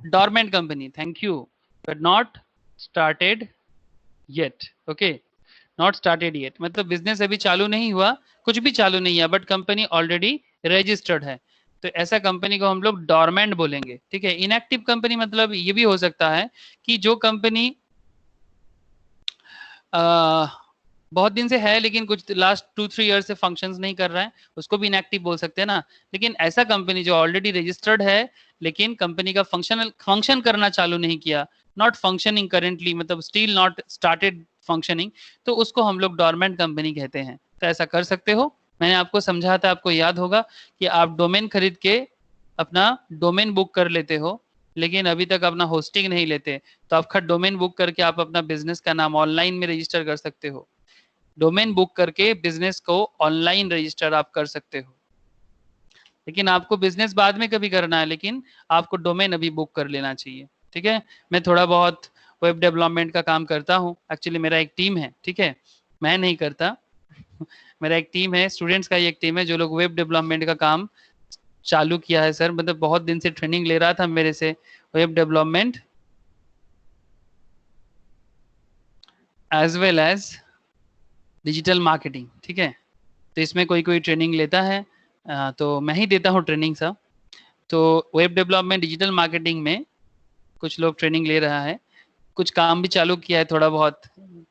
dormant company, thank you, but not started yet, okay, not started yet मतलब बिजनेस अभी चालू नहीं हुआ, कुछ भी चालू नहीं है, बट कंपनी ऑलरेडी रजिस्टर्ड है। तो ऐसा कंपनी को हम लोग डोरमेंट बोलेंगे, ठीक है। इनएक्टिव कंपनी मतलब ये भी हो सकता है कि जो कंपनी बहुत दिन से है लेकिन कुछ लास्ट 2-3 ईयर से फंक्शंस नहीं कर रहा है, उसको भी इनएक्टिव बोल सकते हैं ना। लेकिन ऐसा कंपनी जो ऑलरेडी रजिस्टर्ड है लेकिन कंपनी का फंक्शन करना चालू नहीं किया, नॉट फंक्शनिंग करेंटली, मतलब स्टिल नॉट स्टार्टेड फंक्शनिंग, तो उसको हम लोग डोरमेंट कंपनी कहते हैं। तो ऐसा कर सकते हो। मैंने आपको समझा था, आपको याद होगा कि आप डोमेन खरीद के अपना डोमेन बुक कर लेते हो, लेकिन अभी तक अपना होस्टिंग नहीं लेते। तो आपका डोमेन बुक करके आप अपना बिजनेस का नाम ऑनलाइन में रजिस्टर कर सकते हो। डोमेन बुक करके बिजनेस को ऑनलाइन रजिस्टर आप कर सकते हो, लेकिन आपको बिजनेस बाद में कभी करना है, लेकिन आपको डोमेन अभी बुक कर लेना चाहिए, ठीक है। मैं थोड़ा बहुत वेब डेवलपमेंट का काम करता हूँ, एक्चुअली मेरा एक टीम है, ठीक है, मैं नहीं करता मेरा एक टीम है, स्टूडेंट्स का ही एक टीम है जो लोग वेब डेवलपमेंट का काम चालू किया है सर। मतलब बहुत दिन से ट्रेनिंग ले रहा था मेरे से web development as well as digital marketing, ठीक है। तो इसमें कोई कोई ट्रेनिंग लेता है, तो मैं ही देता हूँ ट्रेनिंग सब। तो वेब डेवलपमेंट डिजिटल मार्केटिंग में कुछ लोग ट्रेनिंग ले रहा है, कुछ काम भी चालू किया है थोड़ा बहुत,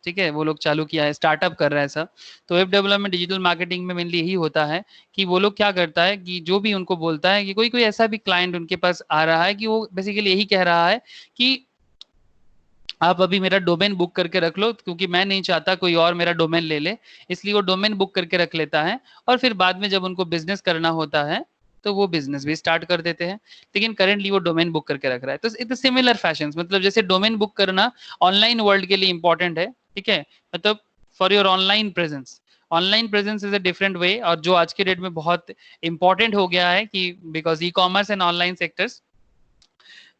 ठीक है, वो लोग चालू किया है, स्टार्टअप कर रहा है सब। तो वेब डेवलपमेंट डिजिटल मार्केटिंग में मेनली यही होता है कि वो लोग क्या करता है कि जो भी उनको बोलता है कि कोई कोई ऐसा भी क्लाइंट उनके पास आ रहा है कि वो बेसिकली यही कह रहा है कि आप अभी मेरा डोमेन बुक करके रख लो, क्योंकि मैं नहीं चाहता कोई और मेरा डोमेन ले ले, इसलिए वो डोमेन बुक करके रख लेता है। और फिर बाद में जब उनको बिजनेस करना होता है तो वो बिजनेस भी स्टार्ट कर देते हैं, लेकिन करेंटली वो डोमेन बुक करके रख रहा है। तो इट्स सिमिलर फैशन, मतलब जैसे डोमेन बुक करना ऑनलाइन वर्ल्ड के लिए इंपॉर्टेंट है, ठीक है, मतलब for your online presence. Online presence is a different way, और जो आज के डेट में बहुत इंपॉर्टेंट हो गया है कि because e commerce and online sectors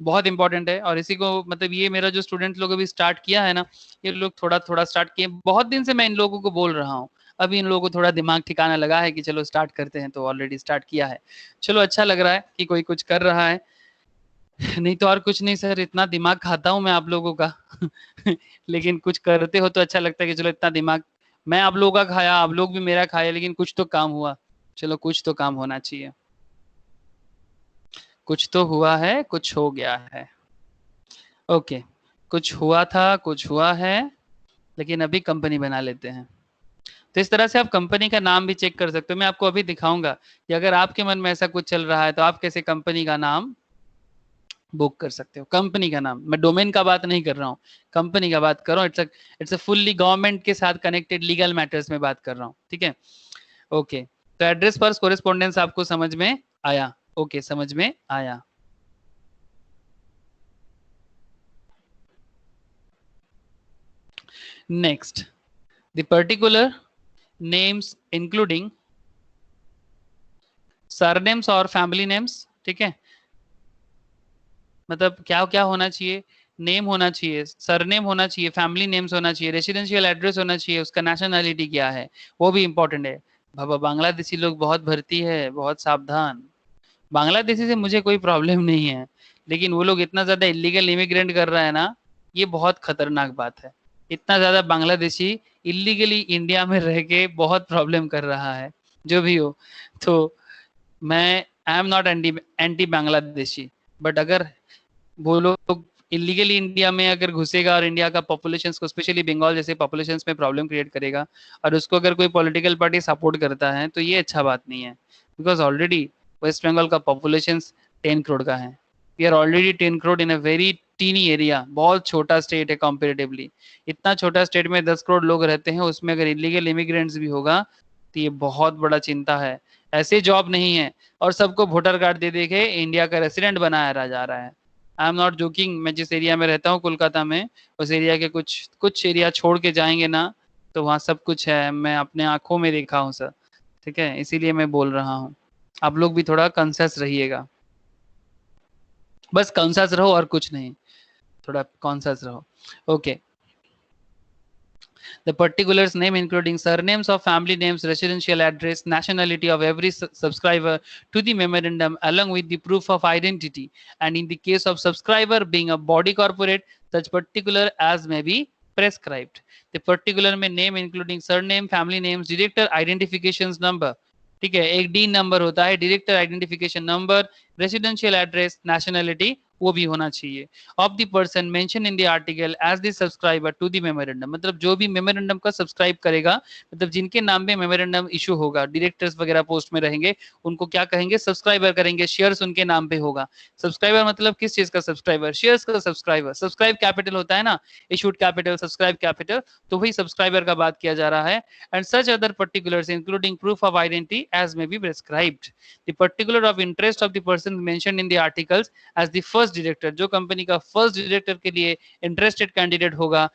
बहुत इंपॉर्टेंट है। और इसी को मतलब ये मेरा जो स्टूडेंट लोग अभी स्टार्ट किया है ना, ये लोग थोड़ा थोड़ा स्टार्ट किए, बहुत दिन से मैं इन लोगों को बोल रहा हूँ, अभी इन लोगों को थोड़ा दिमाग ठिकाना लगा है कि चलो स्टार्ट करते हैं, तो ऑलरेडी स्टार्ट किया है। चलो अच्छा लग रहा है कि कोई कुछ कर रहा है, नहीं तो और कुछ नहीं सर, इतना दिमाग खाता हूँ मैं आप लोगों का लेकिन कुछ करते हो तो अच्छा लगता है कि चलो इतना दिमाग मैं आप लोगों का खाया, आप लोग भी मेरा खाए, लेकिन कुछ तो काम हुआ। चलो कुछ तो काम होना चाहिए, कुछ तो हुआ है, कुछ हो गया है, ओके। कुछ हुआ था, कुछ हुआ है, लेकिन अभी कंपनी बना लेते हैं। तो इस तरह से आप कंपनी का नाम भी चेक कर सकते हो। मैं आपको अभी दिखाऊंगा कि अगर आपके मन में ऐसा कुछ चल रहा है तो आप कैसे कंपनी का नाम बुक कर सकते हो। कंपनी का नाम, मैं डोमेन का बात नहीं कर रहा हूँ, कंपनी का बात कर रहा हूँ। इट्स अ फुल्ली गवर्नमेंट के साथ कनेक्टेड लीगल मैटर्स में बात कर रहा हूँ, ठीक है, ओके। तो एड्रेस पर कोरेस्पोंडेंस आपको समझ में आया, ओके, समझ में आया। Next, the particular names including surnames और फैमिली नेम्स, ठीक है। मतलब क्या क्या होना चाहिए, नेम होना चाहिए, सरनेम होना चाहिए, फैमिली नेम्स होना चाहिए, रेसिडेंशियल एड्रेस होना चाहिए, उसका नेशनैलिटी क्या है वो भी इंपॉर्टेंट है। बाबा बांग्लादेशी लोग बहुत भर्ती है, बहुत सावधान। बांग्लादेशी से मुझे कोई प्रॉब्लम नहीं है, लेकिन वो लोग इतना ज्यादा इलीगल इमिग्रेंट कर रहा है ना, ये बहुत खतरनाक बात है। इतना ज्यादा बांग्लादेशी इलीगली इंडिया में रह के बहुत प्रॉब्लम कर रहा है, जो भी हो। तो मैं आई am not anti Bangladeshi, but अगर वो लोग इलीगली इंडिया में अगर घुसेगा और इंडिया का पॉपुलेशन को, स्पेशली बंगाल जैसे पॉपुलेशन में प्रॉब्लम क्रिएट करेगा, और उसको अगर कोई पॉलिटिकल पार्टी सपोर्ट करता है, तो ये अच्छा बात नहीं है। बिकॉज ऑलरेडी वेस्ट बंगाल का पॉपुलेशन 10 करोड़ का है। We are already 10 crore in a very tiny area, बहुत छोटा स्टेट है कंपेरेटिवली। इतना छोटा स्टेट में 10 करोड़ लोग रहते हैं, उसमें अगर इलीगल इमिग्रेंट्स भी होगा तो ये बहुत बड़ा चिंता है। ऐसे जॉब नहीं है, और सबको वोटर कार्ड दे दे के इंडिया का रेसिडेंट बनाया जा रहा है। आई एम नॉट जोकिंग, मैं जिस एरिया में रहता हूँ कोलकाता में, उस एरिया के कुछ कुछ एरिया छोड़ के जाएंगे ना, तो वहाँ सब कुछ है, मैं अपने आंखों में देखा हूँ सर, ठीक है, इसीलिए मैं बोल रहा हूँ। आप लोग भी थोड़ा कॉन्शियस रहिएगा, बस कॉन्शियस रहो और कुछ नहीं, थोड़ा कॉन्शियस रहो, okay. The particulars name including surnames of family names, residential address, nationality of every subscriber to the memorandum along with the proof of identity, and in the case of subscriber being a body corporate, such particular as may be prescribed. The particular may name including surname, family names, director identifications number, ठीक है, एक D number होता है, director identification number, residential address, nationality वो भी होना चाहिए of the person mention in the article as the subscriber to the memorandum. मतलब जो भी मेमोरेंडम का सब्सक्राइब करेगा, मतलब जिनके नाम पे मेमोरेंडम इशू होगा, डायरेक्टर्स वगैरह पोस्ट में रहेंगे, उनको क्या कहेंगे, सब्सक्राइबर करेंगे, शेयर्स उनके नाम पे होगा। सब्सक्राइबर मतलब किस चीज का सब्सक्राइबर, शेयर्स का सब्सक्राइबर। सब्सक्राइब कैपिटल होता है ना, इशूड कैपिटल, सब्सक्राइब कैपिटल, तो वही सब्सक्राइबर का बात किया जा रहा है। And such other particulars including proof of identity as may be prescribed. The particular of interest of the person mentioned in the articles as the first director, जो company का फर्स्ट डायरेक्टर के लिए इंटरेस्टेड कैंडिडेट होगा,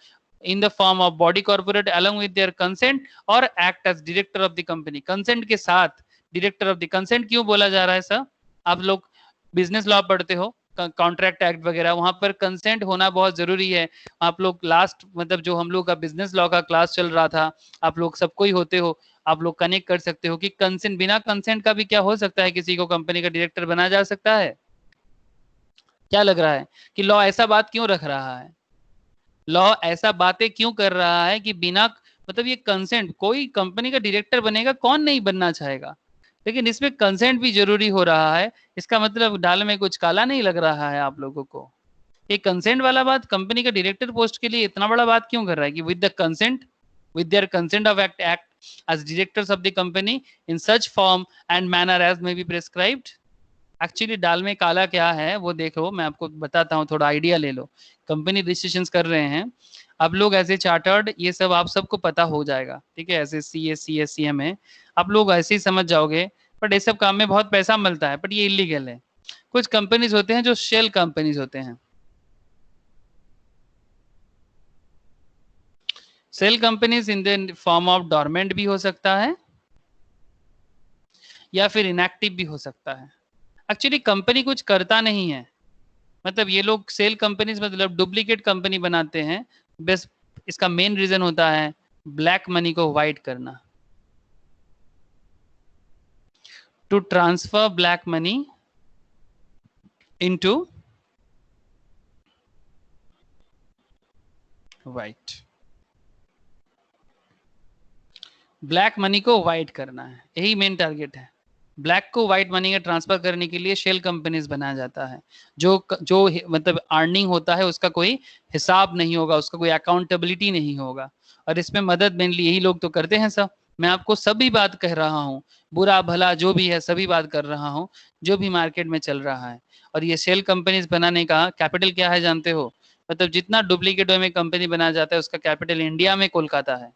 in the form of body corporate along with their consent or act as director of the company। Consent के साथ director of the, consent क्यों बोला जा रहा है सर? आप लोग बिजनेस लॉ पढ़ते हो, कॉन्ट्रैक्ट एक्ट वगैरह, वहां पर कंसेंट होना बहुत जरूरी है। आप लोग लास्ट मतलब जो हम लोग का बिजनेस लॉ का क्लास चल रहा था, आप लोग सबको ही होते हो, आप लोग कनेक्ट कर सकते हो कि कंसेंट, बिना कंसेंट का भी क्या हो सकता है, किसी को कंपनी का डायरेक्टर बनाया जा सकता है। क्या लग रहा है कि लॉ ऐसा बात क्यों रख रहा है, लॉ ऐसा बातें क्यों कर रहा है कि बिना मतलब ये कंसेंट, कोई कंपनी का डायरेक्टर बनेगा, कौन नहीं बनना चाहेगा, लेकिन इसमें कंसेंट भी जरूरी हो रहा है। इसका मतलब दाल में कुछ काला नहीं लग रहा है आप लोगों को? ये कंसेंट वाला बात कंपनी का डायरेक्टर पोस्ट के लिए इतना बड़ा बात क्यों कर रहा है कि with the consent, with their consent of act as directors of the company in such form and manner as may be prescribed। Actually दाल में काला क्या है वो देखो, मैं आपको बताता हूँ, थोड़ा आइडिया ले लो। कंपनी रजिस्ट्रेशन कर रहे हैं आप लोग एज ए चार्टर्ड, ये सब आप सबको पता हो जाएगा, ठीक है, ऐसे CA में आप लोग ऐसे ही समझ जाओगे। बट ये सब काम में बहुत पैसा मिलता है, बट ये इलीगल है। कुछ कंपनीज होते हैं जो शेल कंपनीज होते हैं। Shell companies in the form of dormant भी हो सकता है या फिर इनएक्टिव भी हो सकता है। एक्चुअली कंपनी कुछ करता नहीं है, मतलब ये लोग सेल कंपनीज मतलब डुप्लीकेट कंपनी बनाते हैं। बस इसका मेन रीजन होता है ब्लैक मनी को वाइट करना, to transfer black money into white. Black money को वाइट करना है, यही मेन टारगेट है। ब्लैक को व्हाइट मनी में ट्रांसफर करने के लिए शेल कंपनीज बनाया जाता है। जो मतलब अर्निंग होता है उसका कोई हिसाब नहीं होगा, उसका कोई अकाउंटेबिलिटी नहीं होगा, और इसमें मदद मेनली यही लोग तो करते हैं। सब मैं आपको सभी बात कह रहा हूँ, बुरा भला जो भी है सभी बात कर रहा हूँ, जो भी मार्केट में चल रहा है। और ये शेल कंपनीज बनाने का कैपिटल क्या है जानते हो? मतलब जितना डुप्लीकेट वे में कंपनी बनाया जाता है उसका कैपिटल इंडिया में कोलकाता है।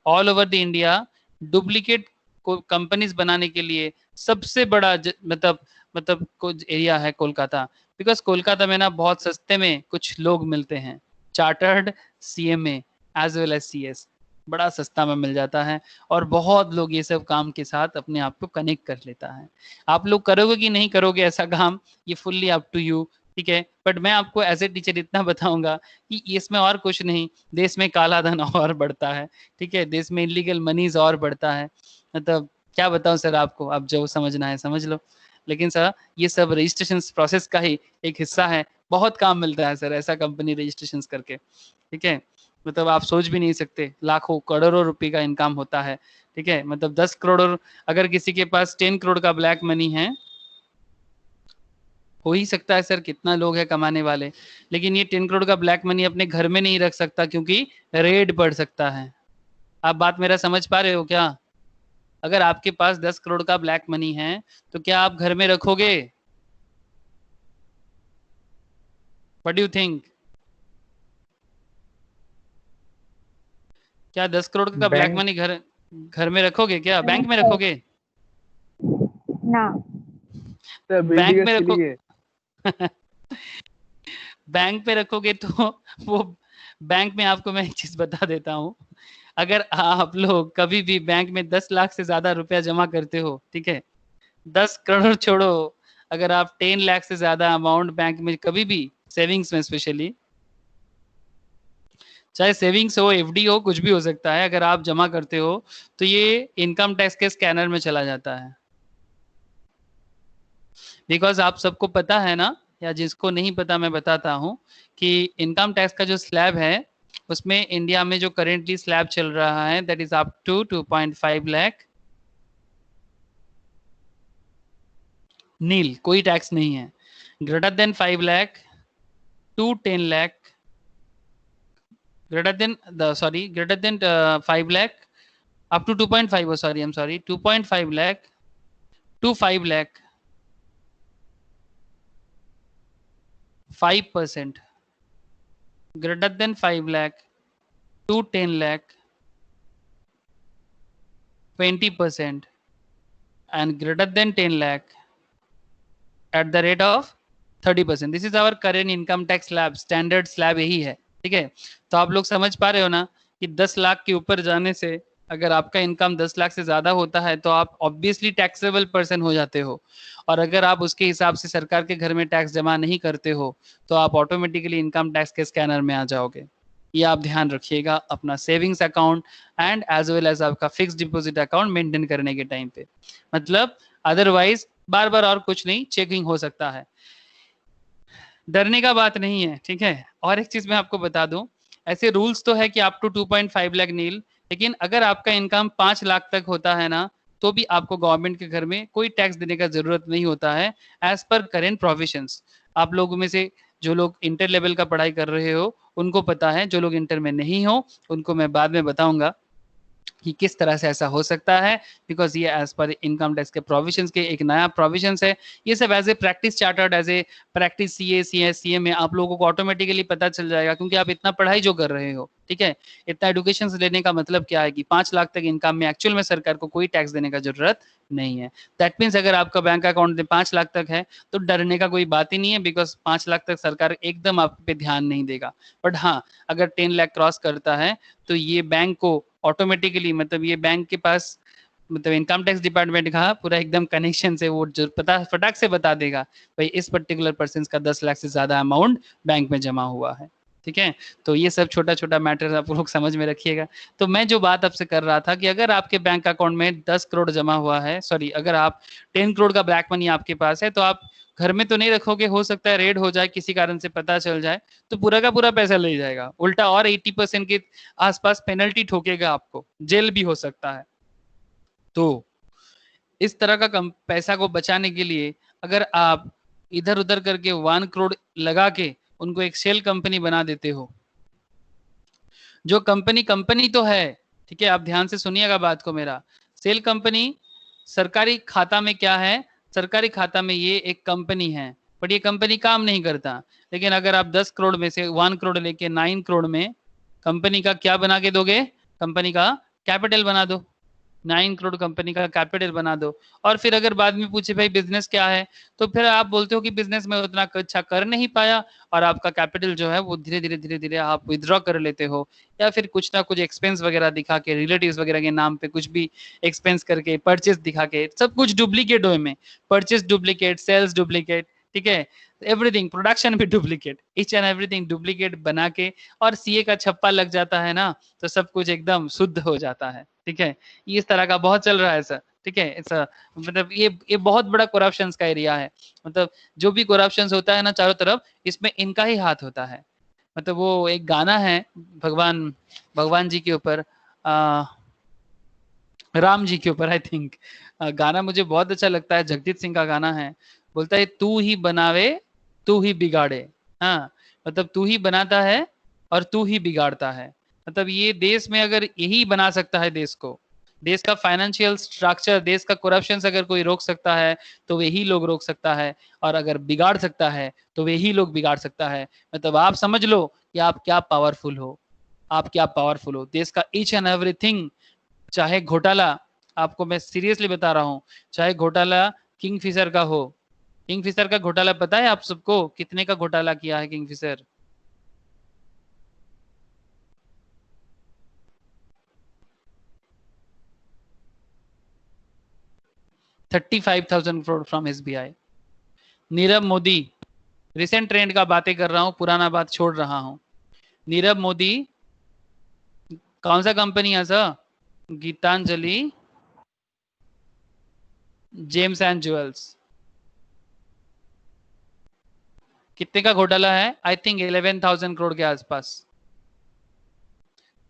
All over the India duplicate companies बनाने के लिए सबसे बड़ा मतलब कुछ एरिया है कोलकाता। बिकॉज कोलकाता में ना बहुत सस्ते में कुछ लोग मिलते हैं, chartered CMA as well as CS, बड़ा सस्ता में मिल जाता है, और बहुत लोग ये सब काम के साथ अपने आप को कनेक्ट कर लेता है। आप लोग करोगे कि नहीं करोगे ऐसा काम, ये फुल्ली अप टू यू, ठीक है। बट मैं आपको एज ए टीचर इतना बताऊंगा कि इसमें और कुछ नहीं, देश में काला धन और बढ़ता है, ठीक है, देश में इलीगल मनीज और बढ़ता है। मतलब क्या बताऊं सर आपको, आप जो समझना है समझ लो, लेकिन सर ये सब रजिस्ट्रेशन प्रोसेस का ही एक हिस्सा है। बहुत काम मिलता है सर ऐसा कंपनी रजिस्ट्रेशन करके, ठीक है। मतलब आप सोच भी नहीं सकते, लाखों करोड़ों रुपए का इनकम होता है, ठीक है। मतलब 10 करोड़, अगर किसी के पास 10 करोड़ का ब्लैक मनी है, हो ही सकता है सर, कितना लोग है कमाने वाले, लेकिन ये 10 करोड़ का ब्लैक मनी अपने घर में नहीं रख सकता क्योंकि रेड पड़ सकता है। आप बात मेरा समझ पा रहे हो क्या? अगर आपके पास 10 करोड़ का ब्लैक मनी है तो क्या आप घर में रखोगे? What do you think? क्या 10 करोड़ का ब्लैक बैंक मनी घर में रखोगे? क्या बैंक में रखोगे? ना सर बैंक बिल्डिंग में के रखो लिए। बैंक में रखोगे तो वो बैंक में, आपको मैं एक चीज बता देता हूँ, अगर आप लोग कभी भी बैंक में 10 लाख से ज्यादा रुपया जमा करते हो, ठीक है, 10 करोड़ छोड़ो, अगर आप 10 लाख से ज्यादा अमाउंट बैंक में कभी भी, सेविंग्स में स्पेशली, चाहे सेविंग्स हो, FD हो, कुछ भी हो सकता है, अगर आप जमा करते हो तो ये इनकम टैक्स के स्कैनर में चला जाता है। बिकॉज आप सबको पता है ना, या जिसको नहीं पता मैं बताता हूँ कि इनकम टैक्स का जो स्लैब है उसमें इंडिया में जो करेंटली स्लैब चल रहा है that is up to 2.5 lakh, nil, कोई टैक्स नहीं है। Greater than 5 lakh to 10 lakh, greater than greater than 5 lakh up to 2.5, oh sorry, I'm sorry, 2.5 lakh to 5 lakh 5%, greater than 5 lakh to 10 lakh 20%, and greater than 10 lakh at the rate of 30%. This is our current income tax slab, standard slab यही है। ठीक है, तो आप लोग समझ पा रहे हो ना कि 10 लाख के ऊपर जाने से अगर आपका इनकम 10 लाख से ज्यादा होता है तो आप ऑब्वियसली टैक्सेबल पर्सन हो जाते हो, और अगर आप उसके हिसाब से सरकार के घर में टैक्स जमा नहीं करते हो तो आप ऑटोमेटिकली इनकम टैक्स के स्कैनर में आ जाओगे। ये आप ध्यान रखिएगा अपना savings account and as well as आपका फिक्स डिपॉजिट अकाउंट मेंटेन करने के टाइम पे। मतलब अदरवाइज बार बार और कुछ नहीं, चेकिंग हो सकता है, डरने का बात नहीं है। ठीक है, और एक चीज मैं आपको बता दूं, ऐसे रूल्स तो है कि आप टू 2.5 लाख नील, लेकिन अगर आपका इनकम 5 लाख तक होता है ना तो भी आपको गवर्नमेंट के घर में कोई टैक्स देने का जरूरत नहीं होता है, एज पर करेंट प्रोविजंस। आप लोगों में से जो लोग इंटर लेवल का पढ़ाई कर रहे हो उनको पता है, जो लोग इंटर में नहीं हो उनको मैं बाद में बताऊंगा कि किस तरह से ऐसा हो सकता है, बिकॉज ये एज पर इनकम टैक्स के प्रोविजंस के एक नया प्रोविजंस है। ये सब as a practice chartered, as a practice CA CA में आप लोगों को ऑटोमेटिकली पता चल जाएगा, क्योंकि आप इतना पढ़ाई जो कर रहे हो। ठीक है, इतना एडुकेशन लेने का मतलब क्या है कि 5 लाख तक इनकम में एक्चुअल में सरकार को कोई टैक्स देने का जरूरत नहीं है। दैट मीन्स अगर आपका बैंक अकाउंट में 5 लाख तक है तो डरने का कोई बात ही नहीं है, बिकॉज 5 लाख तक सरकार एकदम आप पे ध्यान नहीं देगा। बट हाँ, अगर 10 लाख क्रॉस करता है तो ये बैंक को ऑटोमेटिकली, मतलब ये बैंक के पास, मतलब इनकम टैक्स डिपार्टमेंट का पूरा एकदम कनेक्शन से वो जो पता फटाक से बता देगा भाई इस पर्टिकुलर पर्सन का 10 लाख से ज्यादा अमाउंट बैंक में जमा हुआ है। ठीक है, तो ये सब छोटा छोटा मैटर आप लोग समझ में रखिएगा। तो मैं जो बात आपसे कर रहा था कि अगर आपके बैंक अकाउंट में 10 करोड़ जमा हुआ है, सॉरी अगर आप 10 करोड़ का ब्लैक मनी आपके पास है, तो आप घर में तो नहीं रखोगे, हो सकता है रेड हो जाए, किसी कारण से पता चल जाए तो पूरा का पूरा पैसा ले जाएगा, उल्टा और 80% के आसपास पेनल्टी ठोकेगा, आपको जेल भी हो सकता है। तो इस तरह का पैसा को बचाने के लिए अगर आप इधर उधर करके 1 करोड़ लगा के उनको एक सेल कंपनी बना देते हो, जो कंपनी कंपनी तो है, ठीक है, आप ध्यान से सुनिएगा बात को मेरा, सेल कंपनी सरकारी खाता में क्या है, सरकारी खाता में ये एक कंपनी है, बट ये कंपनी काम नहीं करता। लेकिन अगर आप 10 करोड़ में से 1 करोड़ लेके 9 करोड़ में कंपनी का क्या बना के दोगे, कंपनी का कैपिटल बना दो, 9 करोड़ कंपनी का कैपिटल बना दो। और फिर अगर बाद में पूछे भाई बिजनेस क्या है, तो फिर आप बोलते हो कि बिजनेस में उतना अच्छा कर नहीं पाया और आपका कैपिटल जो है वो धीरे धीरे आप विद्रॉ कर लेते हो, या फिर कुछ ना कुछ एक्सपेंस वगैरह दिखा के, रिलेटिव्स वगैरह के नाम पे कुछ भी एक्सपेंस करके, परचेस दिखा के, सब कुछ डुप्लीकेट वे में, परचेस डुप्लीकेट, सेल्स डुप्लीकेट, ठीक है, एवरीथिंग, प्रोडक्शन भी duplicate, each and everything duplicate बना के, और सीए का छप्पा लग जाता है ना तो सब कुछ एकदम शुद्ध हो जाता है। ठीक है, इस तरह का बहुत चल रहा है सर। ठीक है, ऐसा मतलब ये बहुत बड़ा करप्शन का एरिया है। मतलब जो भी करप्शन होता है ना चारों तरफ, इसमें इनका ही हाथ होता है। मतलब वो एक गाना है भगवान भगवान जी के ऊपर, राम जी के ऊपर आई थिंक, गाना मुझे बहुत अच्छा लगता है, जगजीत सिंह का गाना है, बोलता है तू ही बनावे तू ही बिगाड़े। हाँ, मतलब तू ही बनाता है और तू ही बिगाड़ता है। मतलब ये देश में अगर यही बना सकता है देश को, देश का फाइनेंशियल स्ट्रक्चर, देश का करप्शन अगर कोई रोक सकता है तो वही लोग रोक सकता है, और अगर बिगाड़ सकता है तो वही लोग बिगाड़ सकता है। मतलब आप समझ लो कि आप क्या पावरफुल हो, आप क्या पावरफुल हो। देश का ईच एंड एवरीथिंग, चाहे घोटाला, आपको मैं सीरियसली बता रहा हूं, चाहे घोटाला किंगफिशर का हो, किंगफिशर का घोटाला पता है आप सबको, कितने का घोटाला किया है Kingfisher? $35,000 from SBI। Nirav Modi, recent trend का बातें कर रहा हूं, पुराना बात छोड़ रहा हूं। नीरव मोदी कौन सा कंपनी है सर? Gitanjali gems and jewels. कितने का घोटाला है? आई थिंक 11,000 करोड़ के आसपास।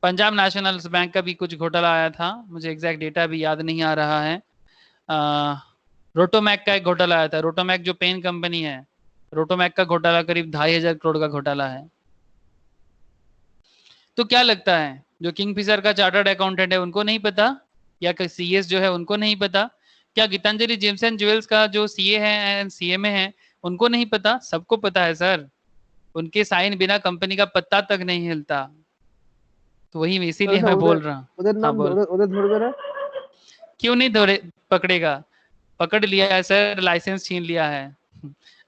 पंजाब नेशनल बैंक का भी कुछ घोटाला आया था, मुझे एग्जैक्ट डेटा भी याद नहीं आ रहा है। रोटोमैक का एक घोटाला आया था, रोटोमैक जो पेन कंपनी है, रोटोमैक का घोटाला करीब 2,500 करोड़ का घोटाला है। तो क्या लगता है जो किंगफिशर का चार्टर्ड अकाउंटेंट है उनको नहीं पता, या सीएस जो है उनको नहीं पता? क्या गीतांजलि जेम्स एंड ज्वेल्स का जो सीए है, सीएमए है, उनको नहीं पता? सबको पता है सर, उनके साइन बिना कंपनी का पत्ता तक नहीं हिलता। तो वही सर इसीलिए सर मैं बोल उधर रहा हूँ। उधर हाँ नाम बोल। उधर थोड़ी है। क्यों नहीं पकड़ेगा? पकड़ लिया है सर, लाइसेंस छीन लिया है।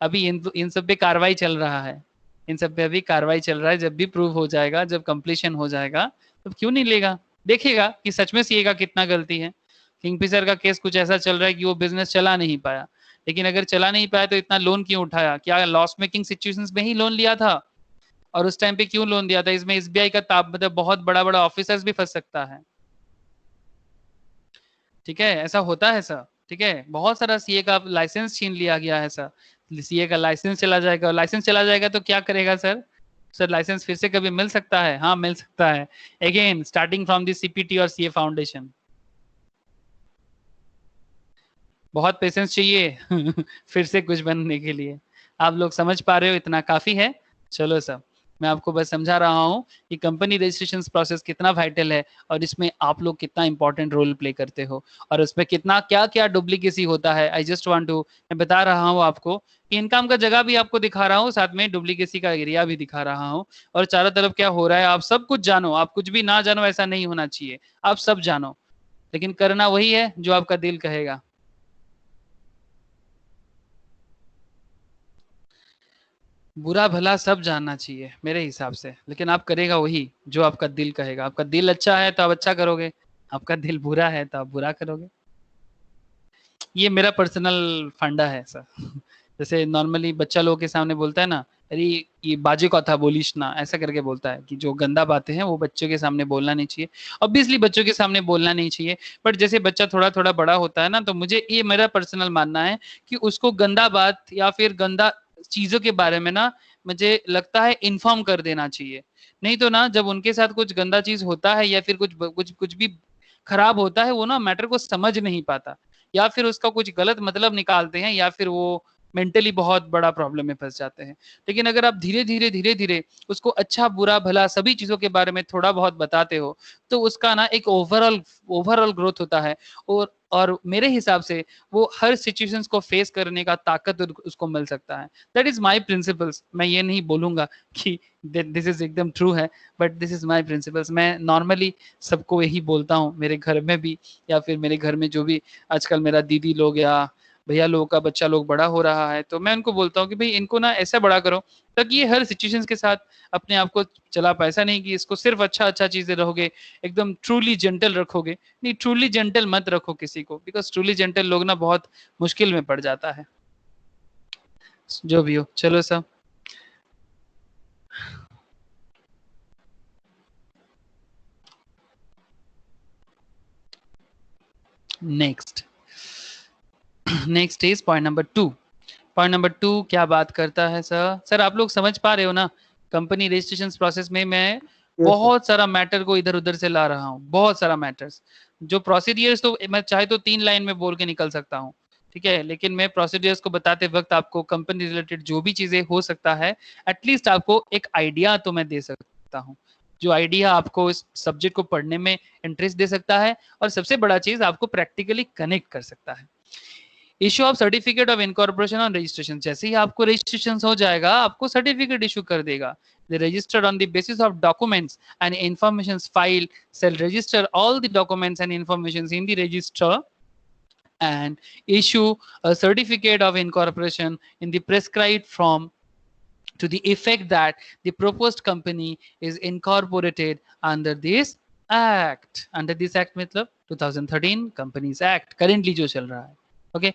अभी इन सब पे कार्रवाई चल रहा है, इन सब पे अभी कार्रवाई चल रहा है। जब भी प्रूव हो जाएगा, जब कंप्लीशन हो जाएगा, तो क्यों नहीं लेगा? देखेगा कि सच में सीए का कितना गलती है। किंगफिशर का केस कुछ ऐसा चल रहा है कि वो बिजनेस चला नहीं पाया, लेकिन अगर चला नहीं पाया तो इतना लोन क्यों उठाया? क्या लॉस मेकिंग सिचुएशंस में ही लोन लिया था? और उस टाइम पे क्यों लोन दिया था? इसमें एसबीआई का ताब मतलब बहुत बड़ा बड़ा ऑफिसर्स भी फंस सकता है। ठीक है, ऐसा होता है सर। ठीक है, बहुत सारा सीए का लाइसेंस छीन लिया गया है सर। सीए का लाइसेंस चला जाएगा, लाइसेंस चला जाएगा तो क्या करेगा सर? सर लाइसेंस फिर से कभी मिल सकता है? हाँ मिल सकता है, again starting from the CPT और सीए फाउंडेशन। बहुत पेशेंस चाहिए फिर से कुछ बनने के लिए। आप लोग समझ पा रहे हो, इतना काफी है। चलो सर, मैं आपको बस समझा रहा हूँ कि कंपनी रजिस्ट्रेशन प्रोसेस कितना वाइटल है, और इसमें आप लोग कितना इंपॉर्टेंट रोल प्ले करते हो, और उसमें कितना क्या क्या डुप्लीकेसी होता है। आई जस्ट वांट टू, मैं बता रहा हूँ आपको कि इनकम का जगह भी आपको दिखा रहा हूँ, साथ में डुप्लीकेसी का एरिया भी दिखा रहा हूँ, और चारों तरफ क्या हो रहा है आप सब कुछ जानो। आप कुछ भी ना जानो ऐसा नहीं होना चाहिए, आप सब जानो, लेकिन करना वही है जो आपका दिल कहेगा। बुरा भला सब जानना चाहिए मेरे हिसाब से, लेकिन आप करेगा वही जो आपका दिल कहेगा। आपका दिल अच्छा है तो आप अच्छा करोगे, आपका दिल बुरा है तो आप बुरा करोगे। ये मेरा पर्सनल फंडा है सर। जैसे नॉर्मली बच्चा लोगों के सामने बोलता है ना, अरे ये बाजे का था बोलिश ना, ऐसा करके बोलता है कि जो गंदा बातें हैं वो बच्चों के सामने बोलना नहीं चाहिए। ऑब्वियसली बच्चों के सामने बोलना नहीं चाहिए, बट जैसे बच्चा थोड़ा थोड़ा बड़ा होता है ना, तो मुझे ये मेरा पर्सनल मानना है कि उसको गंदा बात या फिर गंदा चीजों के बारे में ना, मुझे लगता है इन्फॉर्म कर देना चाहिए। नहीं तो ना, जब उनके साथ कुछ गंदा चीज होता है या फिर कुछ कुछ कुछ भी खराब होता है, वो ना मैटर को समझ नहीं पाता, या फिर उसका कुछ गलत मतलब निकालते हैं, या फिर वो मेंटली बहुत बड़ा प्रॉब्लम में फंस जाते हैं। लेकिन अगर आप धीरे धीरे उसको अच्छा बुरा भला सभी चीजों के बारे में थोड़ा बहुत बताते हो, तो उसका ना एक ओवरऑल ओवरऑल ग्रोथ होता है। और मेरे हिसाब से वो हर सिचुएशंस को फेस करने का ताकत उसको मिल सकता है। That is my principles. मैं ये नहीं बोलूंगा कि दिस इज एकदम ट्रू है, but this is my principles. मैं नॉर्मली सबको यही बोलता हूँ, मेरे घर में भी, या फिर मेरे घर में जो भी आजकल मेरा दीदी लोग या भैया लोगों का बच्चा लोग बड़ा हो रहा है, तो मैं उनको बोलता हूँ कि भाई इनको ना ऐसा बड़ा करो ताकि ये हर सिचुएशंस के साथ अपने आप को चला पाए। ऐसा नहीं कि इसको सिर्फ अच्छा अच्छा चीजें रहोगे, एकदम ट्रूली जेंटल रखोगे। नहीं, ट्रूली जेंटल मत रखो किसी को, बिकॉज ट्रूली जेंटल लोग ना बहुत मुश्किल में पड़ जाता है। जो भी हो, चलो सब। Next next is point number 2। Point number 2 क्या बात करता है सर? सर आप लोग समझ पा रहे हो ना, कंपनी रजिस्ट्रेशन प्रोसेस में मैं यस सर। बहुत सारा मैटर को इधर उधर से ला रहा हूँ, बहुत सारा मैटर्स। जो प्रोसीडियर्स तो मैं चाहे तो 3 लाइन में बोल के निकल सकता हूँ, ठीक है, लेकिन मैं प्रोसीडियर्स को बताते वक्त आपको कंपनी रिलेटेड जो भी चीजें हो सकता है, एटलीस्ट आपको एक आइडिया तो मैं दे सकता हूँ, जो आइडिया आपको इस सब्जेक्ट को पढ़ने में इंटरेस्ट दे सकता है, और सबसे बड़ा चीज आपको प्रैक्टिकली कनेक्ट कर सकता है। Issue of certificate of incorporation on registration, जैसे ही आपको रजिस्ट्रेशन हो जाएगा आपको सर्टिफिकेट इशू कर देगा। The registered on the basis of documents and informations filed shall register all the documents and informations in the register and issue a certificate of incorporation in the prescribed form to the effect that the proposed company is incorporated under this act. Under this act मतलब 2013 Companies Act currently जो चल रहा है। Okay,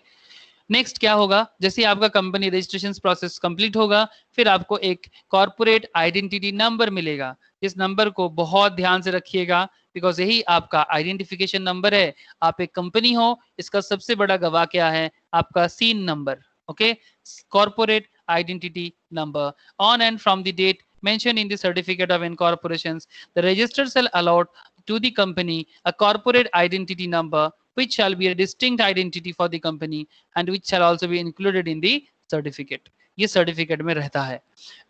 next क्या होगा? जैसे आपका company registration process complete होगा, फिर आपको एक कॉर्पोरेट आइडेंटिटी नंबर मिलेगा। इस नंबर को बहुत ध्यान से रखिएगा, बिकॉज यही आपका आइडेंटिफिकेशन नंबर है। आप एक कंपनी हो, इसका सबसे बड़ा गवाह क्या है? आपका CIN number. Okay, corporate identity number. On and from the date mentioned in the certificate of incorporations, the register shall allot to the company a corporate identity number which shall be a distinct identity for the company and which shall also be included in the certificate. ये certificate में रहता है.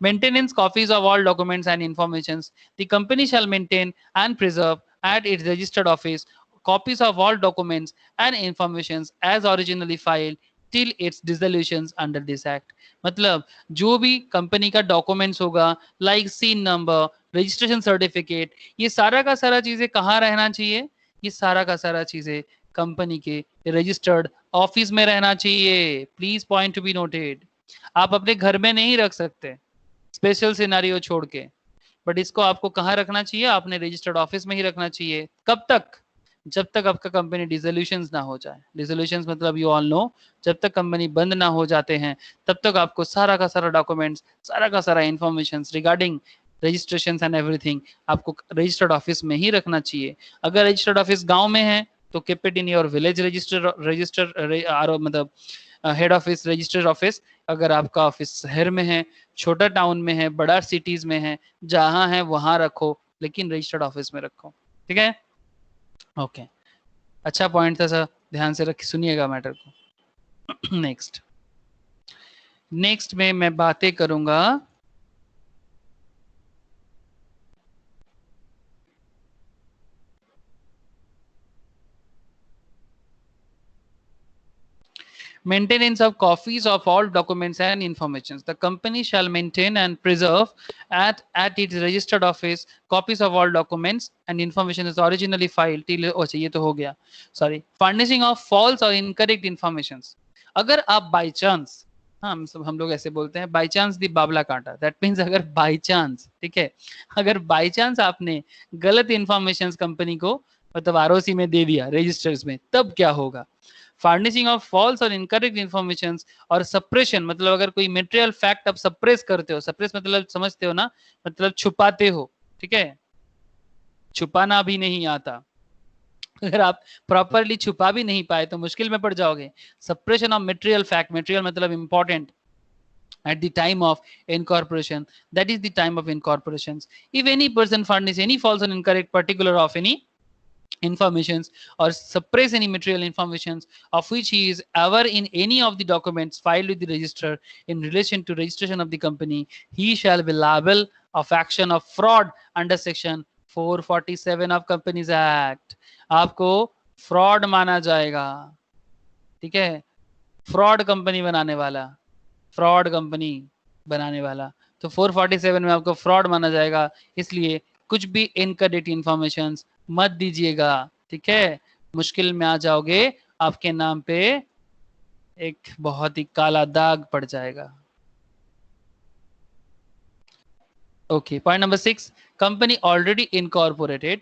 Maintenance copies of all documents and informations. The company shall maintain and preserve at its registered office copies of all documents and informations as originally filed till its dissolutions under this act. मतलब जो भी company का documents होगा like CIN number, registration certificate, ये सारा का सारा चीजें कहाँ रहना चाहिए? ये सारा का सारा चीजें कंपनी के रजिस्टर्ड ऑफिस में रहना चाहिए. Please point to be noted. आप अपने घर में नहीं रख सकते स्पेशल सिनेरियो छोड़ के, बट इसको आपको कहाँ रखना चाहिए? आपने रजिस्टर्ड ऑफिस में ही रखना चाहिए. कब तक? जब तक आपका कंपनी डिसोल्यूशंस ना हो जाए. डिसोल्यूशंस मतलब यू ऑल नो, जब तक कंपनी बंद ना हो जाते हैं तब तक आपको सारा का सारा डॉक्यूमेंट्स, सारा का सारा information regarding registration and everything आपको रजिस्टर्ड ऑफिस में ही रखना चाहिए. अगर रजिस्टर्ड ऑफिस गांव में है तो keep it in your village register मतलब हेड ऑफिस रजिस्टर्ड ऑफिस. अगर आपका ऑफिस शहर में है, छोटा टाउन में है, बड़ा सिटीज में है, जहां है वहां रखो, लेकिन रजिस्टर्ड ऑफिस में रखो. ठीक है? ओके, अच्छा पॉइंट था सर, ध्यान से रख सुनिएगा मैटर को. नेक्स्ट में मैं बातें करूंगा maintenance of copies of all documents and informations. The company shall maintain and preserve at its registered office copies of all documents and information is originally filed till. अच्छा ये तो हो गया, sorry. Furnishing of false or incorrect informations. अगर आप by chance, हाँ हम लोग ऐसे बोलते हैं by chance दी बाबला काटा, that means अगर by chance, ठीक है, अगर by chance आपने गलत informations कंपनी को मतलब आरओसी में दे दिया रजिस्टर्स में, तब क्या होगा? फार्निशिंग ऑफ फॉल्स और इनकरेक्ट इन्फॉर्मेशन और सप्रेशन मतलब अगर कोई मटेरियल फैक्ट आप सप्रेस करते हो, सप्रेस मतलब समझते हो ना, मतलब छुपाते हो. ठीक है? छुपाना भी नहीं आता. अगर आप प्रॉपरली छुपा भी नहीं पाए तो मुश्किल में पड़ जाओगे. Suppression of material fact, material मतलब important at the time of incorporation, that is the time of incorporations. If any person furnish any false or incorrect particular of any informations or suppress any material informations of which he is ever in any of the documents filed with the register in relation to registration of the company, he shall be liable of action of fraud under section 447 of Companies Act. आपको fraud माना जाएगा. ठीक है? Fraud company बनाने वाला, fraud company बनाने वाला, तो 447 में आपको फ्रॉड माना जाएगा. इसलिए कुछ भी इनकरेक्ट इंफॉर्मेशन मत दीजिएगा. ठीक है? मुश्किल में आ जाओगे, आपके नाम पे एक बहुत ही काला दाग पड़ जाएगा. Okay, point number 6. Company already incorporated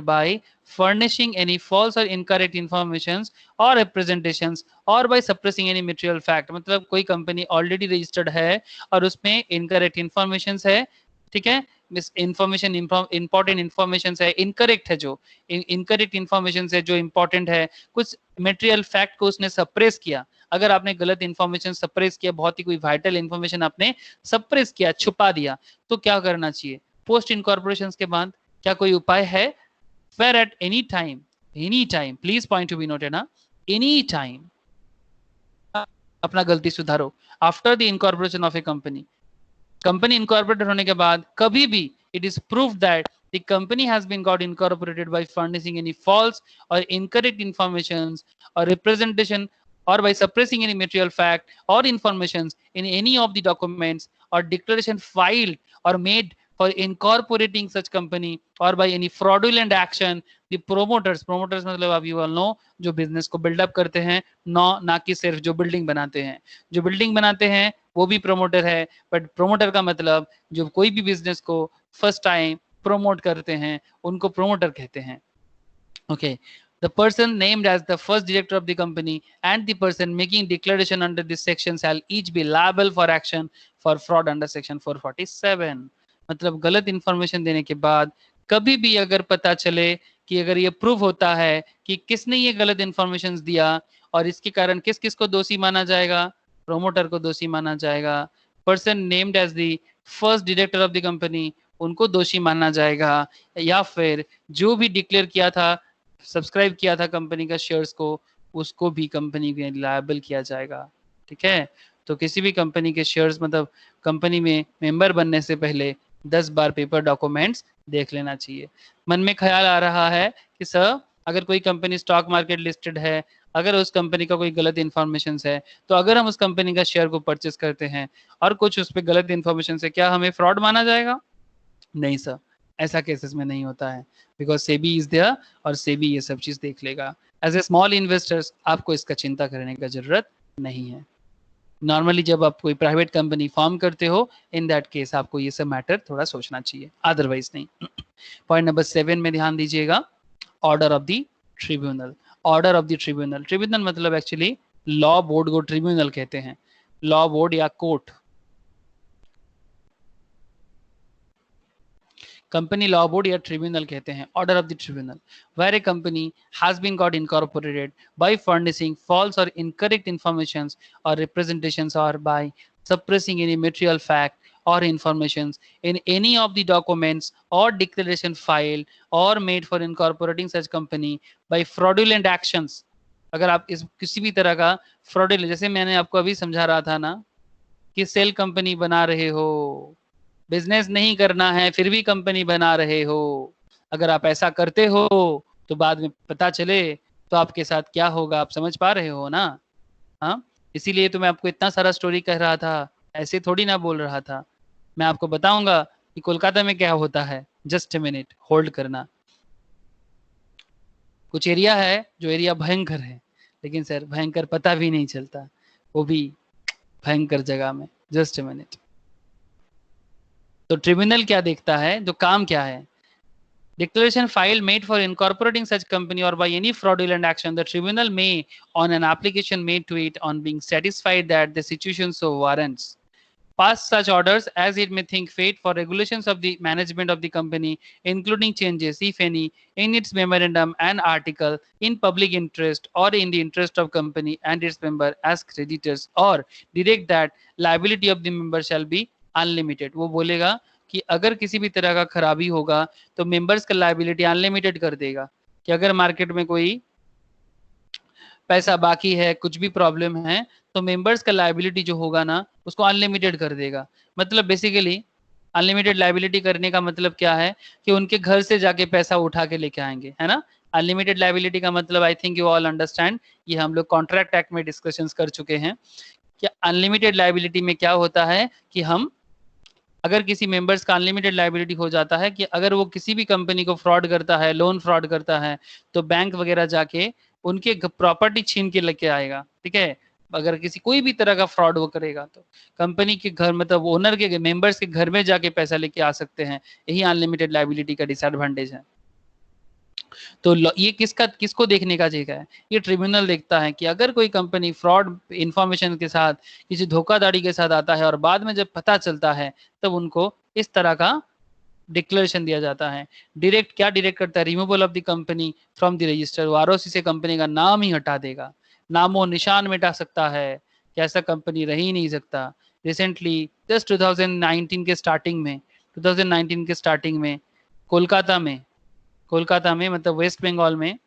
by furnishing any false or incorrect informations or representations or by suppressing any material fact. मतलब कोई कंपनी ऑलरेडी रजिस्टर्ड है और उसमें इनकरेक्ट इंफॉर्मेशन है. ठीक है? मिस इंफॉर्मेशन इंपॉर्टेंट इंफॉर्मेशन है, इनकरेक्ट है, जो इनकरेक्ट इंफॉर्मेशन है जो इंपॉर्टेंट है, कुछ मटेरियल फैक्ट को उसने सप्रेस किया. अगर आपने गलत इंफॉर्मेशन सप्रेस किया, बहुत ही कोई वाइटल इंफॉर्मेशन आपने सप्रेस किया, छुपा दिया, तो क्या करना चाहिए? पोस्ट इनकॉर्पोरेशन के बाद क्या कोई उपाय है? Fair at any time, please point to be noted ना, एनी टाइम अपना गलती सुधारो. After the incorporation of a company incorporated होने के बाद कभी भी it is proved that the company has been got incorporated by furnishing any false or incorrect informations or representation or by suppressing any material fact or informations in any of the documents or declaration filed or made for incorporating such company or by any fraudulent action, the promoters मतलब आप you all know जो business को buildup करते हैं, ना कि सिर्फ जो बिल्डिंग बनाते हैं. जो बिल्डिंग बनाते हैं वो भी प्रोमोटर है, बट प्रोमोटर का मतलब जो कोई भी बिजनेस को फर्स्ट टाइम प्रमोट करते हैं उनको प्रोमोटर कहते हैं. Okay. The person named as the first director of the company and the person making declaration under this section shall each be liable for action for fraud under section 447. मतलब गलत information देने के बाद कभी भी अगर पता चले कि अगर ये प्रूव होता है कि किसने ये गलत इंफॉर्मेशन दिया और इसके कारण किस किस को दोषी माना जाएगा? प्रोमोटर को दोषी माना जाएगा. Person named as the first director of the company उनको दोषी माना जाएगा, या फिर जो भी डिक्लेयर किया था सब्सक्राइब किया था कंपनी का शेयर्स को, उसको भी कंपनी के लायबल किया जाएगा। ठीक है, तो किसी भी कंपनी के शेयर्स मतलब कंपनी में मेंबर बनने से पहले 10 बार पेपर डॉक्यूमेंट्स देख लेना चाहिए। मन में ख्याल आ रहा है कि सर अगर कोई कंपनी स्टॉक मार्केट लिस्टेड है, अगर उस कंपनी का कोई गलत इन्फॉर्मेशन है, तो अगर हम उस कंपनी का शेयर को परचेस करते हैं और कुछ उस पर गलत इन्फॉर्मेशन से, क्या हमें फ्रॉड माना जाएगा? नहीं सर, ऐसा केसेस में नहीं होता है, बिकॉज सेबी इज देयर और सेबी ये सब चीज देख लेगा। एज ए स्मॉल इन्वेस्टर्स आपको इसका चिंता करने का जरूरत नहीं है। नॉर्मली जब आप कोई प्राइवेट कंपनी फॉर्म करते हो, इन दैट केस आपको ये सब मैटर थोड़ा सोचना चाहिए, अदरवाइज नहीं। पॉइंट नंबर 7 में ध्यान दीजिएगा, order of the tribunal. Order of the tribunal, tribunal मतलब एक्चुअली लॉ बोर्ड को ट्रिब्यूनल कहते हैं, लॉ बोर्ड या कोर्ट। कंपनी लॉ बोर्ड या ट्रिब्यूनल कहते हैं, order of the tribunal, where a company has been got incorporated by furnishing false और incorrect informations और रिप्रेजेंटेशंस और by suppressing any material fact or informations in any of the documents or declaration filed or made for incorporating such company by fraudulent actions। अगर आप इस किसी भी तरह का fraudulent, जैसे मैंने आपको अभी समझा रहा था ना कि सेल कंपनी बना रहे हो, बिजनेस नहीं करना है फिर भी कंपनी बना रहे हो, अगर आप ऐसा करते हो तो बाद में पता चले तो आपके साथ क्या होगा, आप समझ पा रहे हो ना? हाँ, इसीलिए तो मैं आपको इतना सारा स्टोरी कह रहा था, ऐसे थोड़ी ना बोल रहा था। मैं आपको बताऊंगा कि कोलकाता में क्या होता है। जस्ट ए मिनट होल्ड करना। कुछ एरिया है जो एरिया भयंकर है, लेकिन सर भयंकर पता भी नहीं चलता, वो भी भयंकर जगह में। Just a minute. तो ट्रिब्यूनल क्या देखता है, जो काम क्या है? Declaration filed made for incorporating such company or by any fraudulent action, the tribunal may, on an application made to it, on being satisfied that the situation so warrants, pass such orders as it may think fit for regulations of the management of the company, including changes, if any, in its memorandum and article in public interest or in the interest of company and its member as creditors, or direct that liability of the member shall be unlimited। वो बोलेगा कि अगर किसी भी तरह का खराबी होगा तो मेंबर्स का लायबिलिटी अनलिमिटेड कर देगा, कि अगर मार्केट में कोई पैसा बाकी है, कुछ भी प्रॉब्लम है, तो मेंबर्स का लायबिलिटी जो होगा ना उसको अनलिमिटेड कर देगा। मतलब बेसिकली अनलिमिटेड लायबिलिटी करने का मतलब क्या है कि उनके घर से जाके पैसा उठा के लेके आएंगे, है ना? अनलिमिटेड लायबिलिटी का मतलब I think you all understand, ये हम लोग कॉन्ट्रैक्ट एक्ट में डिस्कशंस कर चुके हैं कि अनलिमिटेड लायबिलिटी में क्या होता है कि हम अगर किसी मेंबर्स का अनलिमिटेड लायबिलिटी हो जाता है कि अगर वो किसी भी कंपनी को फ्रॉड करता है, लोन फ्रॉड करता है, तो बैंक वगैरह जाके उनके प्रॉपर्टी छीन के लेके आएगा। ठीक है, अगर किसी कोई भी तरह का फ्रॉड वो करेगा तो कंपनी के घर मतलब ओनर के मेंबर्स के घर में जाके पैसा लेके आ सकते हैं। यही अनलिमिटेड लायबिलिटी का डिसएडवांटेज है। तो ये किसको देखने का जगह है? ये ट्रिब्यूनल देखता है कि अगर कोई कंपनी फ्रॉड इंफॉर्मेशन के साथ, किसी धोखाधड़ी के साथ आता है और बाद में जब पता चलता है तब उनको इस तरह का डिक्लेरेशन दिया जाता है। डायरेक्ट क्या डायरेक्ट करता है? Removal of the company from the register. वो आरओसी से कंपनी का नाम ही हटा देगा, नामो निशान मिटा सकता है कि ऐसा कंपनी रह ही नहीं सकता। रिसेंटली जस्ट 2019 के स्टार्टिंग में कोलकाता में मतलब वेस्ट बंगाल में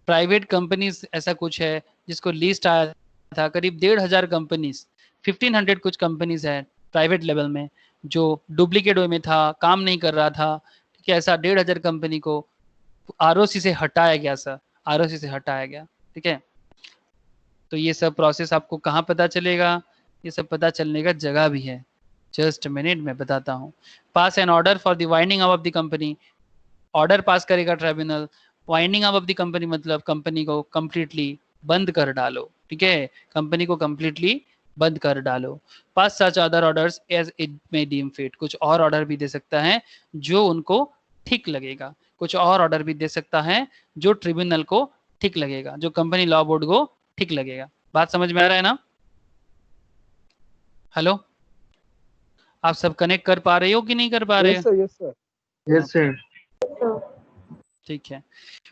प्राइवेट कंपनीज ऐसा कुछ है जिसको लिस्ट आया था, करीब 1,500 कंपनीज, 1500 कुछ कंपनीज है प्राइवेट लेवल में जो डुप्लीकेट वे में था, काम नहीं कर रहा था। ठीक है, ऐसा 1,500 कंपनी को आरओसी से हटाया गया सर, आरओसी से हटाया गया। ठीक है, तो ये सब प्रोसेस आपको कहाँ पता चलेगा? ये सब पता चलने का जगह भी है। जस्ट मिनट में बताता हूँ। Pass an order for the winding up of the company. Order pass करेगा tribunal. Winding up of the company मतलब कंपनी को कंप्लीटली बंद कर डालो। ठीक है, कंपनी को कंप्लीटली बंद कर डालो। Pass such other orders as it may deem fit. कुछ और ऑर्डर भी दे सकता है जो उनको ठीक लगेगा, कुछ और ऑर्डर भी दे सकता है जो ट्रिब्यूनल को ठीक लगेगा, जो कंपनी लॉ बोर्ड को ठीक लगेगा। बात समझ में आ रहा है ना? हेलो, आप सब कनेक्ट कर पा रहे हो कि नहीं कर पा रहे? Yes sir, yes sir. Yes, sir. ठीक है।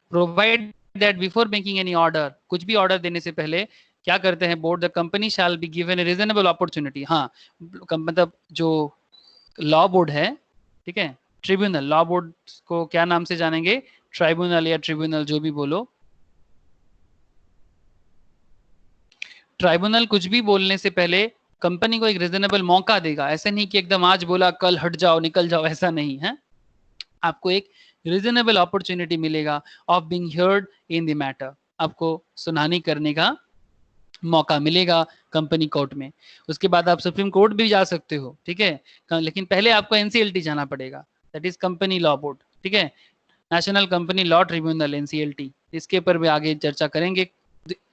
Provide that before making any order, कुछ भी ऑर्डर देने से पहले क्या करते हैं board, the company shall be given A reasonable opportunity. हाँ, मतलब जो लॉ बोर्ड है, ठीक है, ट्रिब्यूनल, लॉ बोर्ड को क्या नाम से जानेंगे? ट्राइब्यूनल या ट्रिब्यूनल, जो भी बोलो। ट्राइब्यूनल कुछ भी बोलने से पहले कंपनी को एक रीजनेबल मौका देगा, ऐसे नहीं कि एकदम आज बोला कल हट जाओ निकल जाओ, ऐसा नहीं है। आपको एक रीजनेबल अपॉर्चुनिटी मिलेगा of being heard in the matter, आपको सुनानी करने का मौका मिलेगा कंपनी कोर्ट में। उसके बाद आप सुप्रीम कोर्ट भी जा सकते हो, ठीक है, लेकिन पहले आपको एनसीएलटी जाना पड़ेगा, that is company law board, ठीक है, national company law tribunal, NCLT. इसके ऊपर भी आगे चर्चा करेंगे,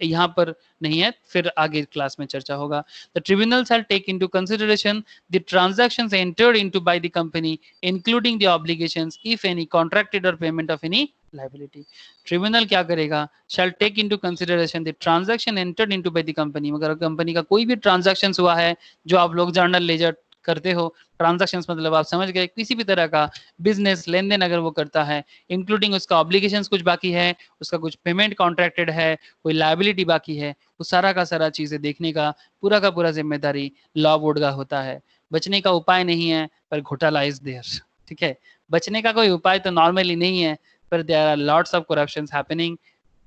यहाँ पर नहीं है, फिर आगे क्लास में चर्चा होगा। The tribunal shall take into consideration the transactions entered into by the company including the obligations if any contracted और payment of any liability. Tribunal क्या करेगा? Shall take into consideration the transaction entered into by the company, मगर company का कोई भी transaction हुआ है, जो आप लोग जर्नल लेजर करते हो, ट्रांजैक्शंस मतलब आप समझ गए, किसी भी तरह का बिजनेस लेन देन अगर वो करता है, इंक्लूडिंग उसका ऑब्लिगेशंस कुछ बाकी है, उसका कुछ पेमेंट कॉन्ट्रैक्टेड है, कोई लायबिलिटी बाकी है, वो सारा का सारा चीजें देखने का पूरा जिम्मेदारी लॉ बोर्ड का होता है। बचने का उपाय नहीं है, पर घोटाला इज देयर, ठीक है, बचने का कोई उपाय तो नॉर्मली नहीं है, पर there are lots of corruptions happening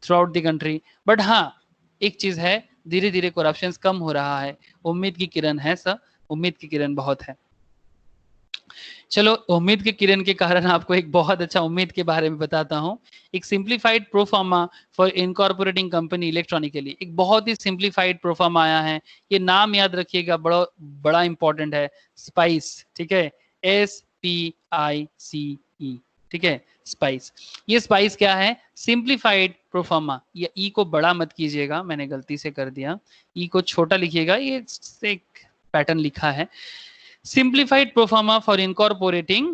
throughout the country. But हाँ, एक चीज है, धीरे धीरे करप्शन कम हो रहा है, उम्मीद की किरण है सर, उम्मीद की किरण बहुत है। चलो, उम्मीद की किरण के कारण आपको एक बहुत अच्छा उम्मीद के बारे में बताता हूं। एक simplified proforma for incorporating company electronically, एक बहुत ही सिंप्लीफाइड प्रोफार्मा आया है। ये नाम याद रखिएगा, बड़ा इंपॉर्टेंट है, स्पाइस, ठीक है, SPICE, ठीक है, स्पाइस। ये स्पाइस क्या है? Simplified proforma. ये ई को बड़ा मत कीजिएगा, मैंने गलती से कर दिया, ई को छोटा लिखिएगा, ये एक पैटर्न लिखा है। Simplified proforma for incorporating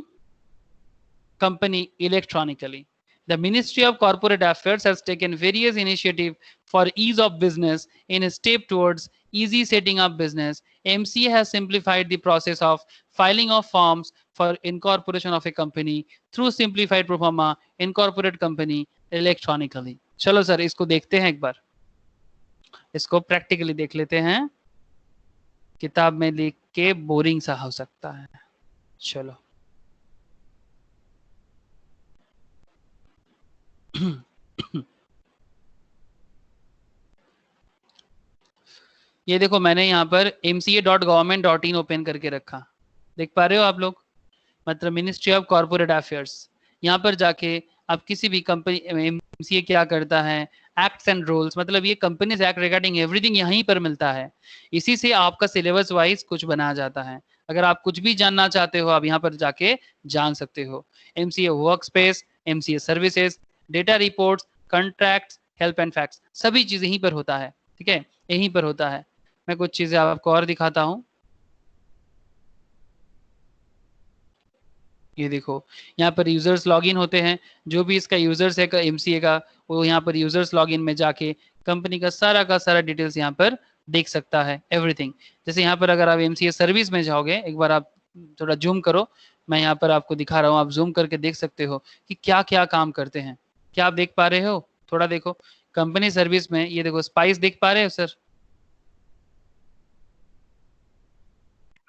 company electronically. The Ministry of Corporate Affairs has taken various initiatives for ease of business in a step towards easy setting up business. MCA has simplified the process of filing of forms for incorporation of a company through simplified proforma incorporate company electronically. चलो sir, इसको देखते हैं एक बार, इसको practically देख लेते हैं, किताब में लिख के बोरिंग सा हो सकता है। चलो ये देखो, मैंने यहाँ पर mca.government.in ओपन करके रखा, देख पा रहे हो आप लोग, मतलब मिनिस्ट्री ऑफ कॉर्पोरेट अफेयर्स। यहाँ पर जाके आप किसी भी कंपनी, एमसीए क्या करता है, एक्ट्स एंड रूल्स, मतलब ये कंपनीज एक्ट रिगार्डिंग एवरीथिंग यहीं पर मिलता है। इसी से आपका सिलेबस वाइज कुछ बनाया जाता है। अगर आप कुछ भी जानना चाहते हो, आप यहाँ पर जाके जान सकते हो। MCA work space, MCA services, data reports, contracts, help and facts, सभी चीज यहीं पर होता है, ठीक है, यहीं पर होता है। मैं कुछ चीजें आपको और दिखाता हूँ। ये देखो, यहाँ पर यूजर्स लॉगिन होते हैं, जो भी इसका यूजर्स है एमसीए का, वो यहाँ पर यूजर्स लॉगिन में जाके कंपनी का सारा डिटेल्स यहाँ पर देख सकता है, एवरीथिंग। जैसे यहाँ पर अगर आप एमसीए सर्विस में जाओगे, एक बार आप थोड़ा जूम करो, मैं यहाँ पर आपको दिखा रहा हूँ, आप जूम करके देख सकते हो कि क्या क्या काम करते हैं। क्या आप देख पा रहे हो? थोड़ा देखो कंपनी सर्विस में, ये देखो स्पाइस देख पा रहे हो सर?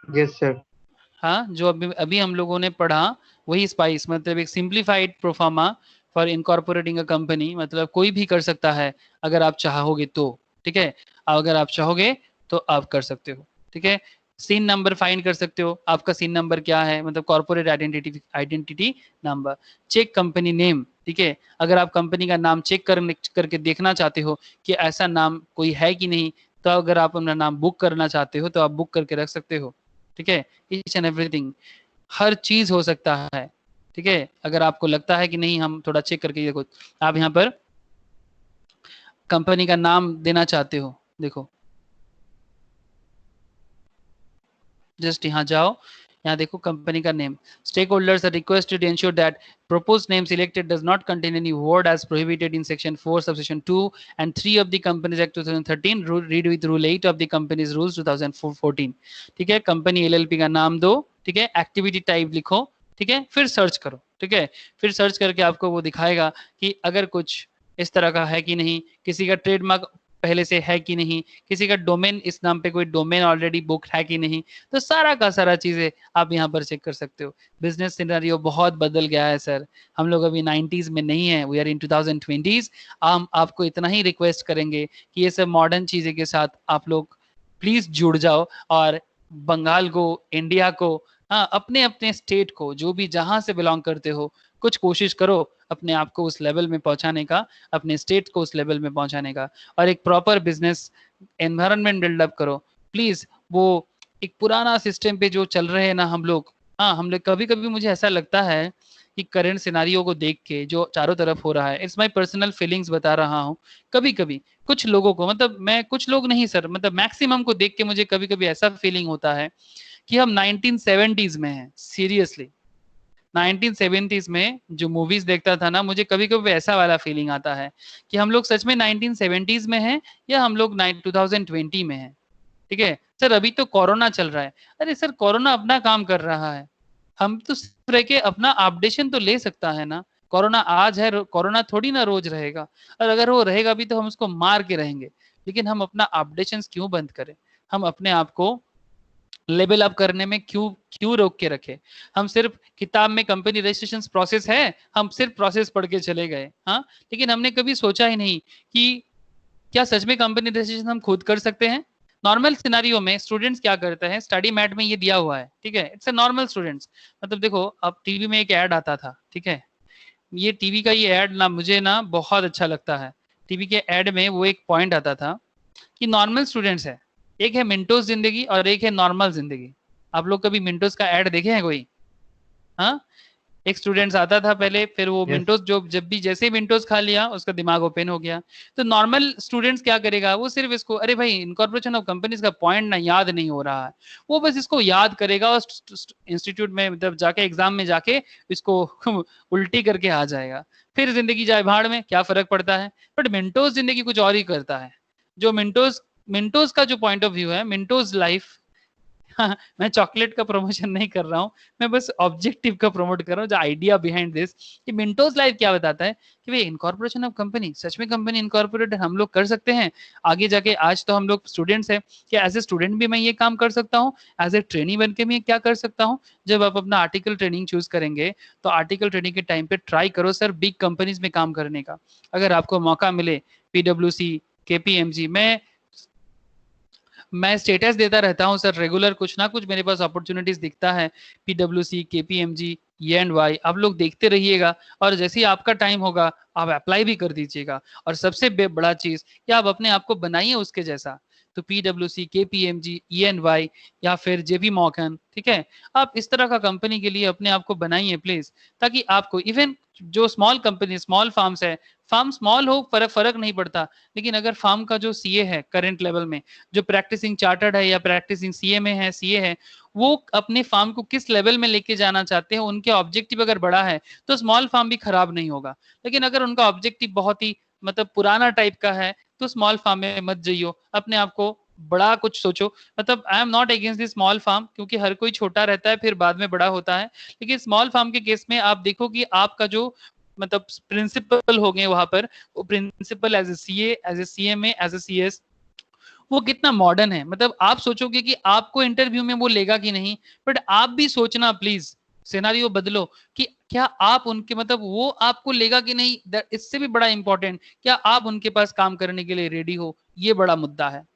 Yes, sir. हाँ, जो अभी हम लोगों ने पढ़ा वही स्पाइस, मतलब एक simplified proforma for incorporating a company, मतलब कोई भी कर सकता है अगर आप चाहोगे तो, ठीक है, अगर आप चाहोगे तो आप कर सकते हो, ठीक है। सीन नंबर फाइंड कर सकते हो, आपका सीन नंबर क्या है, मतलब corporate identity number. Check company name, ठीक है, अगर आप कंपनी का नाम चेक करके देखना चाहते हो कि ऐसा नाम कोई है कि नहीं, तो अगर आप अपना नाम बुक करना चाहते हो तो आप बुक करके रख सकते हो, ठीक है। ईच एंड एवरीथिंग, हर चीज हो सकता है, ठीक है। अगर आपको लगता है कि नहीं, हम थोड़ा चेक करके देखो, आप यहाँ पर कंपनी का नाम देना चाहते हो, देखो जस्ट यहाँ जाओ, यहाँ देखो कंपनी का name. Stakeholders are requested to ensure that proposed name selected does not contain any word as prohibited in section 4 subsection 2 and 3 of the Companies Act 2013, read with rule 8 of the Companies Rules 2014, ठीक है। Company LLP का नाम दो, ठीक है, activity type लिखो, ठीक है, फिर सर्च करो, ठीक है। फिर सर्च करके आपको वो दिखाएगा कि अगर कुछ इस तरह का है कि नहीं, किसी का ट्रेडमार्क पहले से है कि नहीं, किसी का डोमेन इस नाम पे कोई डोमेन ऑलरेडी बुक है कि नहीं, तो सारा का सारा चीजें आप यहाँ पर चेक कर सकते हो। बिजनेस सिनेरियो बहुत बदल गया है सर, हम लोग अभी 90s में नहीं है, वी आर इन 2020s। हम आपको इतना ही रिक्वेस्ट करेंगे कि ये सब मॉडर्न चीजें के साथ आप लोग प्लीज जुड़ जाओ, और बंगाल को, इंडिया को, हाँ, अपने अपने स्टेट को, जो भी जहां से बिलोंग करते हो, कुछ कोशिश करो अपने आप को उस लेवल में पहुंचाने का, अपने स्टेट को उस लेवल में पहुंचाने का, और एक प्रॉपर बिजनेस एनवायरनमेंट बिल्डअप करो प्लीज। वो एक पुराना सिस्टम पे जो चल रहे हैं ना हम लोग, हाँ, हम लोग कभी कभी मुझे ऐसा लगता है कि करंट सिनारियो को देख के जो चारों तरफ हो रहा है, इट्स माय पर्सनल फीलिंग्स बता रहा हूँ, कभी कभी कुछ लोगों को, मतलब मैं कुछ लोग नहीं सर, मतलब मैक्सिमम को देख के मुझे कभी कभी ऐसा फीलिंग होता है कि हम 1970s में हैं। सीरियसली 1970s में जो मूवीज देखता था ना, मुझे कभी कभी ऐसा वाला फीलिंग आता है कि हम लोग सच में 1970s में हैं या हम लोग 2020 में हैं। ठीक है सर, अभी तो कोरोना चल रहा है। अरे सर, कोरोना अपना काम कर रहा है, हम तो सिर्फ रह के अपना अपडेशन तो ले सकता है ना। कोरोना आज है, कोरोना थोड़ी ना रोज रहेगा, और अगर वो रहेगा भी तो हम उसको मार के रहेंगे। लेकिन हम अपना अपडेशन क्यों बंद करें, हम अपने आप को लेवल अप करने में क्यों क्यों रोक के रखे। हम सिर्फ किताब में कंपनी रजिस्ट्रेशन प्रोसेस है, हम सिर्फ प्रोसेस पढ़ के चले गए, हाँ, लेकिन हमने कभी सोचा ही नहीं कि क्या सच में कंपनी रजिस्ट्रेशन हम खुद कर सकते हैं। नॉर्मल सिनारियो में स्टूडेंट्स क्या करते हैं, स्टडी मैट में ये दिया हुआ है, ठीक है, इट्स अ नॉर्मल स्टूडेंट्स। मतलब देखो, अब टीवी में एक ऐड आता था, ठीक है, ये टीवी का ये ऐड ना मुझे ना बहुत अच्छा लगता है। टीवी के ऐड में वो एक पॉइंट आता था कि नॉर्मल स्टूडेंट्स है, एक है मिंटोस जिंदगी और एक है नॉर्मल जिंदगी। आप लोग कभी मिंटोस का ऐड देखे हैं कोई? हाँ, एक स्टूडेंट्स आता था पहले, फिर वो Yes. मिंटोस, जो जब भी जैसे ही मिंटोस खा लिया उसका दिमाग ओपन हो गया। तो नॉर्मल स्टूडेंट्स क्या करेगा, वो सिर्फ इसको, अरे भाई इनकॉर्पोरेशन ऑफ कंपनीज का पॉइंट ना याद नहीं हो रहा है, वो बस इसको याद करेगा और इंस्टीट्यूट में मतलब जाके एग्जाम में जाके इसको उल्टी करके आ जाएगा। फिर जिंदगी जाए भाड़ में, क्या फर्क पड़ता है। बट मिंटोस जिंदगी कुछ और ही करता है। जो मिंटोस मिंटोस का जो पॉइंट ऑफ व्यू है, मिंटोस लाइफ, हाँ, मैं चॉकलेट का प्रमोशन नहीं कर रहा हूँ, मैं बस ऑब्जेक्टिव का प्रमोट कर रहा हूँ, जो आइडिया बिहाइंड दिस कि मिंटोज लाइफ क्या बताता है कि भाई इनकॉर्पोरेशन ऑफ कंपनी, सच में कंपनी इनकॉर्पोरेट हम लोग कर सकते हैं आगे जाके। आज तो हम लोग स्टूडेंट्स हैं, कि एज ए स्टूडेंट भी मैं ये काम कर सकता हूँ, एज ए ट्रेनिंग बन के मैं क्या कर सकता हूँ। जब आप अपना आर्टिकल ट्रेनिंग चूज करेंगे तो आर्टिकल ट्रेनिंग के टाइम पे ट्राई करो सर बिग कंपनीज में काम करने का। अगर आपको मौका मिले, PwC, KPMG, मैं स्टेटस देता रहता हूं सर रेगुलर, कुछ ना कुछ मेरे पास अपॉर्चुनिटीज दिखता है, PwC, KPMG, E&Y, आप लोग देखते रहिएगा, और जैसे ही आपका टाइम होगा आप अप्लाई भी कर दीजिएगा। और सबसे बड़ा चीज कि आप अपने आप को बनाइए उसके जैसा। तो PwC, KPMG, E&Y या फिर JP Morgan, ठीक है, आप इस तरह का कंपनी के लिए अपने आप को बनाइए प्लीज, ताकि आपको इवन जो स्मॉल कंपनी, स्मॉल फार्म्स है, फार्म स्मॉल हो फर्क नहीं पड़ता, लेकिन अगर फार्म का जो CA है करंट लेवल में, जो प्रैक्टिसिंग चार्टर्ड है या प्रैक्टिसिंग CA में है, CA है, वो अपने फार्म को किस लेवल में लेके जाना चाहते हैं, उनके ऑब्जेक्टिव अगर बड़ा है तो स्मॉल फार्म भी खराब नहीं होगा। लेकिन अगर उनका ऑब्जेक्टिव बहुत ही मतलब पुराना टाइप का है तो स्मॉल फार्म में मत जाइयो, अपने आप को बड़ा कुछ सोचो। मतलब I am not against the small firm, क्योंकि हर कोई छोटा रहता है फिर बाद में बड़ा होता है, लेकिन स्मॉल फार्म के केस में आप देखो कि आपका जो मतलब प्रिंसिपल हो गए वहां पर, वो principal as a CA, as a CMA, as a CS, वो कितना मॉडर्न है। मतलब आप सोचोगे कि आपको इंटरव्यू में वो लेगा कि नहीं, बट आप भी सोचना प्लीज, सिनारियो बदलो कि क्या आप उनके, मतलब वो आपको लेगा कि नहीं। इससे भी बड़ा इंपॉर्टेंट, क्या आप उनके पास काम करने के लिए रेडी हो, ये बड़ा मुद्दा है।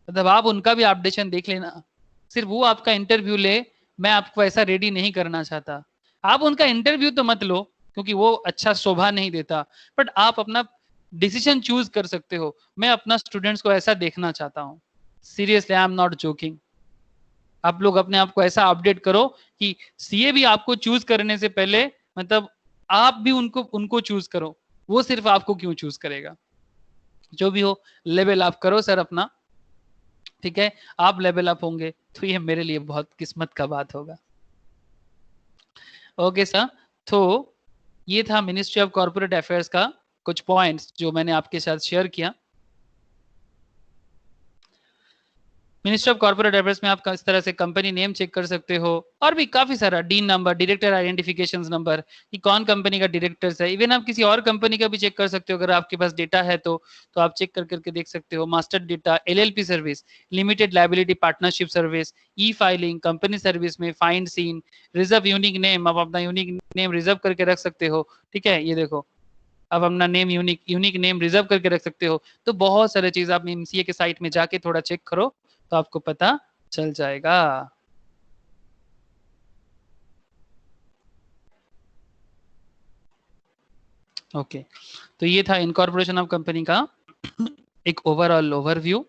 मतलब आप उनका भी अपडेशन देख लेना, सिर्फ वो आपका इंटरव्यू ले, मैं आपको ऐसा रेडी नहीं करना चाहता। आप उनका इंटरव्यू तो मत लो क्योंकि वो अच्छा शोभा नहीं देता, बट आप अपना डिसीजन चूज कर सकते हो। मैं अपना स्टूडेंट्स को ऐसा देखना चाहता हूँ, seriously I am not joking. आप लोग अपने आप को ऐसा अपडेट करो कि CA भी आपको चूज करने से पहले, मतलब आप भी उनको चूज करो, वो सिर्फ आपको क्यों चूज करेगा। जो भी हो, लेवल अप करो सर अपना, ठीक है, आप लेवल अप होंगे तो ये मेरे लिए बहुत किस्मत का बात होगा। ओके सर, तो ये था मिनिस्ट्री ऑफ कॉर्पोरेट अफेयर्स का कुछ पॉइंट्स जो मैंने आपके साथ शेयर किया। मिनिस्ट्री ऑफ कॉर्पोरेट अफेयर्स में आप इस तरह से कंपनी नेम चेक कर सकते हो, और भी काफी सारा dean number, director identification number, कि कौन कंपनी का डायरेक्टर है। इवन आप किसी और कंपनी का भी चेक कर सकते हो, अगर आपके पास डेटा है तो आप चेक कर करके देख सकते हो। Master data, LLP service, limited liability partnership service, e filing, company service में find CIN, reserve unique name, आप अपना यूनिक नेम रिजर्व करके रख सकते हो। ठीक है, ये देखो अब अपना नेम यूनिक नेम रिजर्व करके रख सकते हो। तो बहुत सारे चीज आप एमसीए के साइट में जाके थोड़ा चेक करो तो आपको पता चल जाएगा। ओके, तो ये था इनकॉर्पोरेशन ऑफ कंपनी का एक ओवरऑल ओवरव्यू।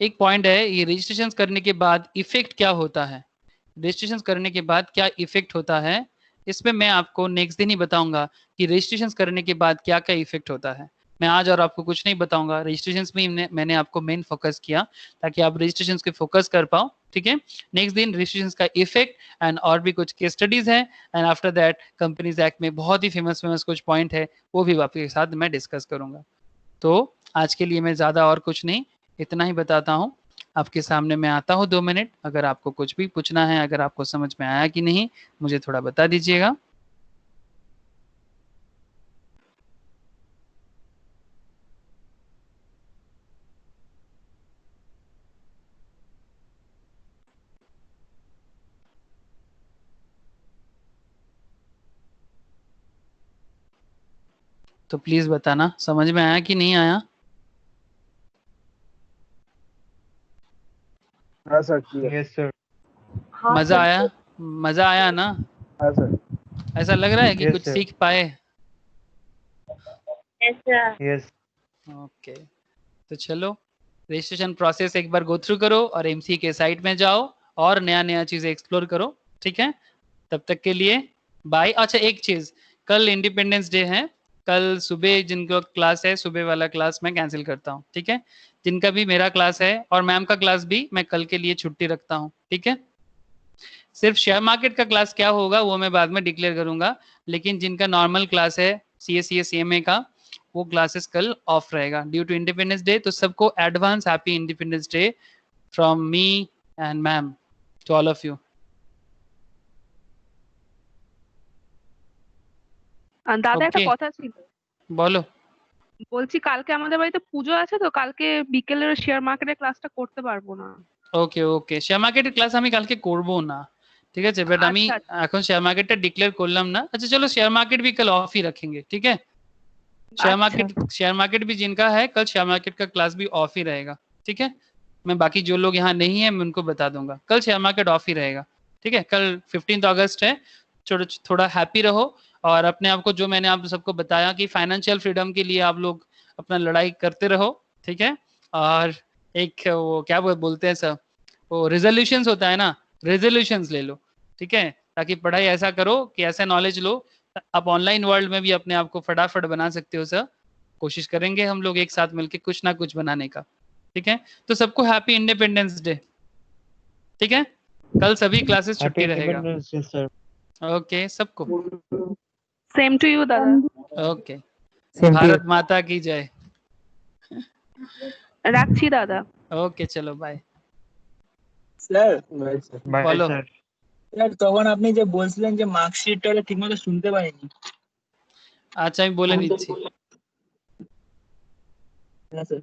एक पॉइंट है, ये रजिस्ट्रेशन करने के बाद इफेक्ट क्या होता है, रजिस्ट्रेशन करने के बाद क्या इफेक्ट होता है, इसमें मैं आपको नेक्स्ट दिन ही बताऊंगा कि रजिस्ट्रेशन करने के बाद क्या क्या इफेक्ट होता है। मैं आज और आपको कुछ नहीं बताऊंगा, रजिस्ट्रेशन में ही मैंने आपको मेन फोकस किया ताकि आप रजिस्ट्रेशन के फोकस कर पाओ। ठीक है, नेक्स्ट दिन रजिस्ट्रेशन का इफेक्ट एंड और भी कुछ केस स्टडीज है, and after that companies act में बहुत ही फेमस कुछ पॉइंट है, वो भी आपके साथ मैं डिस्कस करूंगा। तो आज के लिए मैं ज्यादा और कुछ नहीं, इतना ही बताता हूँ। आपके सामने मैं आता हूँ 2 मिनट, अगर आपको कुछ भी पूछना है, अगर आपको समझ में आया कि नहीं मुझे थोड़ा बता दीजिएगा। तो प्लीज बताना समझ में आया कि नहीं आया। हाँ सर, क्लियर। Yes, sir. हाँ मजा सर। आया, मजा आया ना, हाँ सर। ऐसा लग रहा है कि Yes, कुछ sir. सीख पाए। Yes. ओके, तो चलो रजिस्ट्रेशन प्रोसेस एक बार गो थ्रू करो और एमसी के साइट में जाओ और नया नया चीजें एक्सप्लोर करो। ठीक है, तब तक के लिए बाय। अच्छा एक चीज, कल इंडिपेंडेंस डे है, कल सुबह जिनको क्लास है सुबह वाला क्लास मैं कैंसिल करता हूँ। ठीक है, जिनका भी मेरा क्लास है और मैम का क्लास भी मैं कल के लिए छुट्टी रखता हूँ। ठीक है, सिर्फ शेयर मार्केट का क्लास क्या होगा वो मैं बाद में डिक्लेयर करूंगा, लेकिन जिनका नॉर्मल क्लास है सीएससीए सीएमए का, वो क्लासेस कल ऑफ रहेगा ड्यू टू इंडिपेंडेंस डे। तो सबको advance happy independence day from me and ma'am to all of you. দাদা একটা ওকে, কথা ছিল, বলো। বলছি কালকে আমাদের বাড়িতে পুজো আছে, তো কালকে বিকেলের শেয়ার মার্কেটের ক্লাসটা করতে পারবো না। ওকে ওকে, শেয়ার মার্কেটের ক্লাস আমি কালকে করব না, ঠিক আছে, বাট আমি আচ্ছা এখন শেয়ার মার্কেটটা ডিক্লেয়ার করলাম না। अच्छा चलो शेयर मार्केट भी कल ऑफ ही रखेंगे। ठीक है, शेयर मार्केट भी जिनका है कल शेयर मार्केट का क्लास भी ऑफ ही रहेगा। ठीक है, मैं बाकी जो लोग यहाँ नहीं है मैं उनको बता दूंगा कल शेयर मार्केट ऑफ ही रहेगा। ठीक है, कल 15 अगस्त है, थोड़ा हैप्पी रहो और अपने आप को, जो मैंने आप सबको बताया कि फाइनेंशियल फ्रीडम के लिए आप लोग अपना लड़ाई करते रहो। ठीक है, और एक वो क्या बोलते हैं सब, वो रेजोल्यूशंस होता है ना, रेजोल्यूशंस ले लो। ठीक है, ताकि पढ़ाई ऐसा करो कि ऐसा नॉलेज लो, आप ऑनलाइन वर्ल्ड में भी अपने आप को फटाफट बना सकते हो। सर कोशिश करेंगे हम लोग एक साथ मिलकर कुछ ना कुछ बनाने का। ठीक है, तो सबको हैप्पी इंडिपेंडेंस डे। ठीक है, कल सभी क्लासेस Happy छुट्टी रहेगा। Independence Day, sir. ओके सबको, সেম টু ইউ দাদা। Okay, Same to you. Bharat माता की जय। রাখছি দাদা। ওকে চলো বাই। স্যার Bye, বলো। sir. স্যার তখন আপনি যে বলছিলেন যে মার্কশিটটা ঠিকমতো শুনতে পারিনি। আচ্ছা আমি বলে দিচ্ছি। হ্যাঁ স্যার।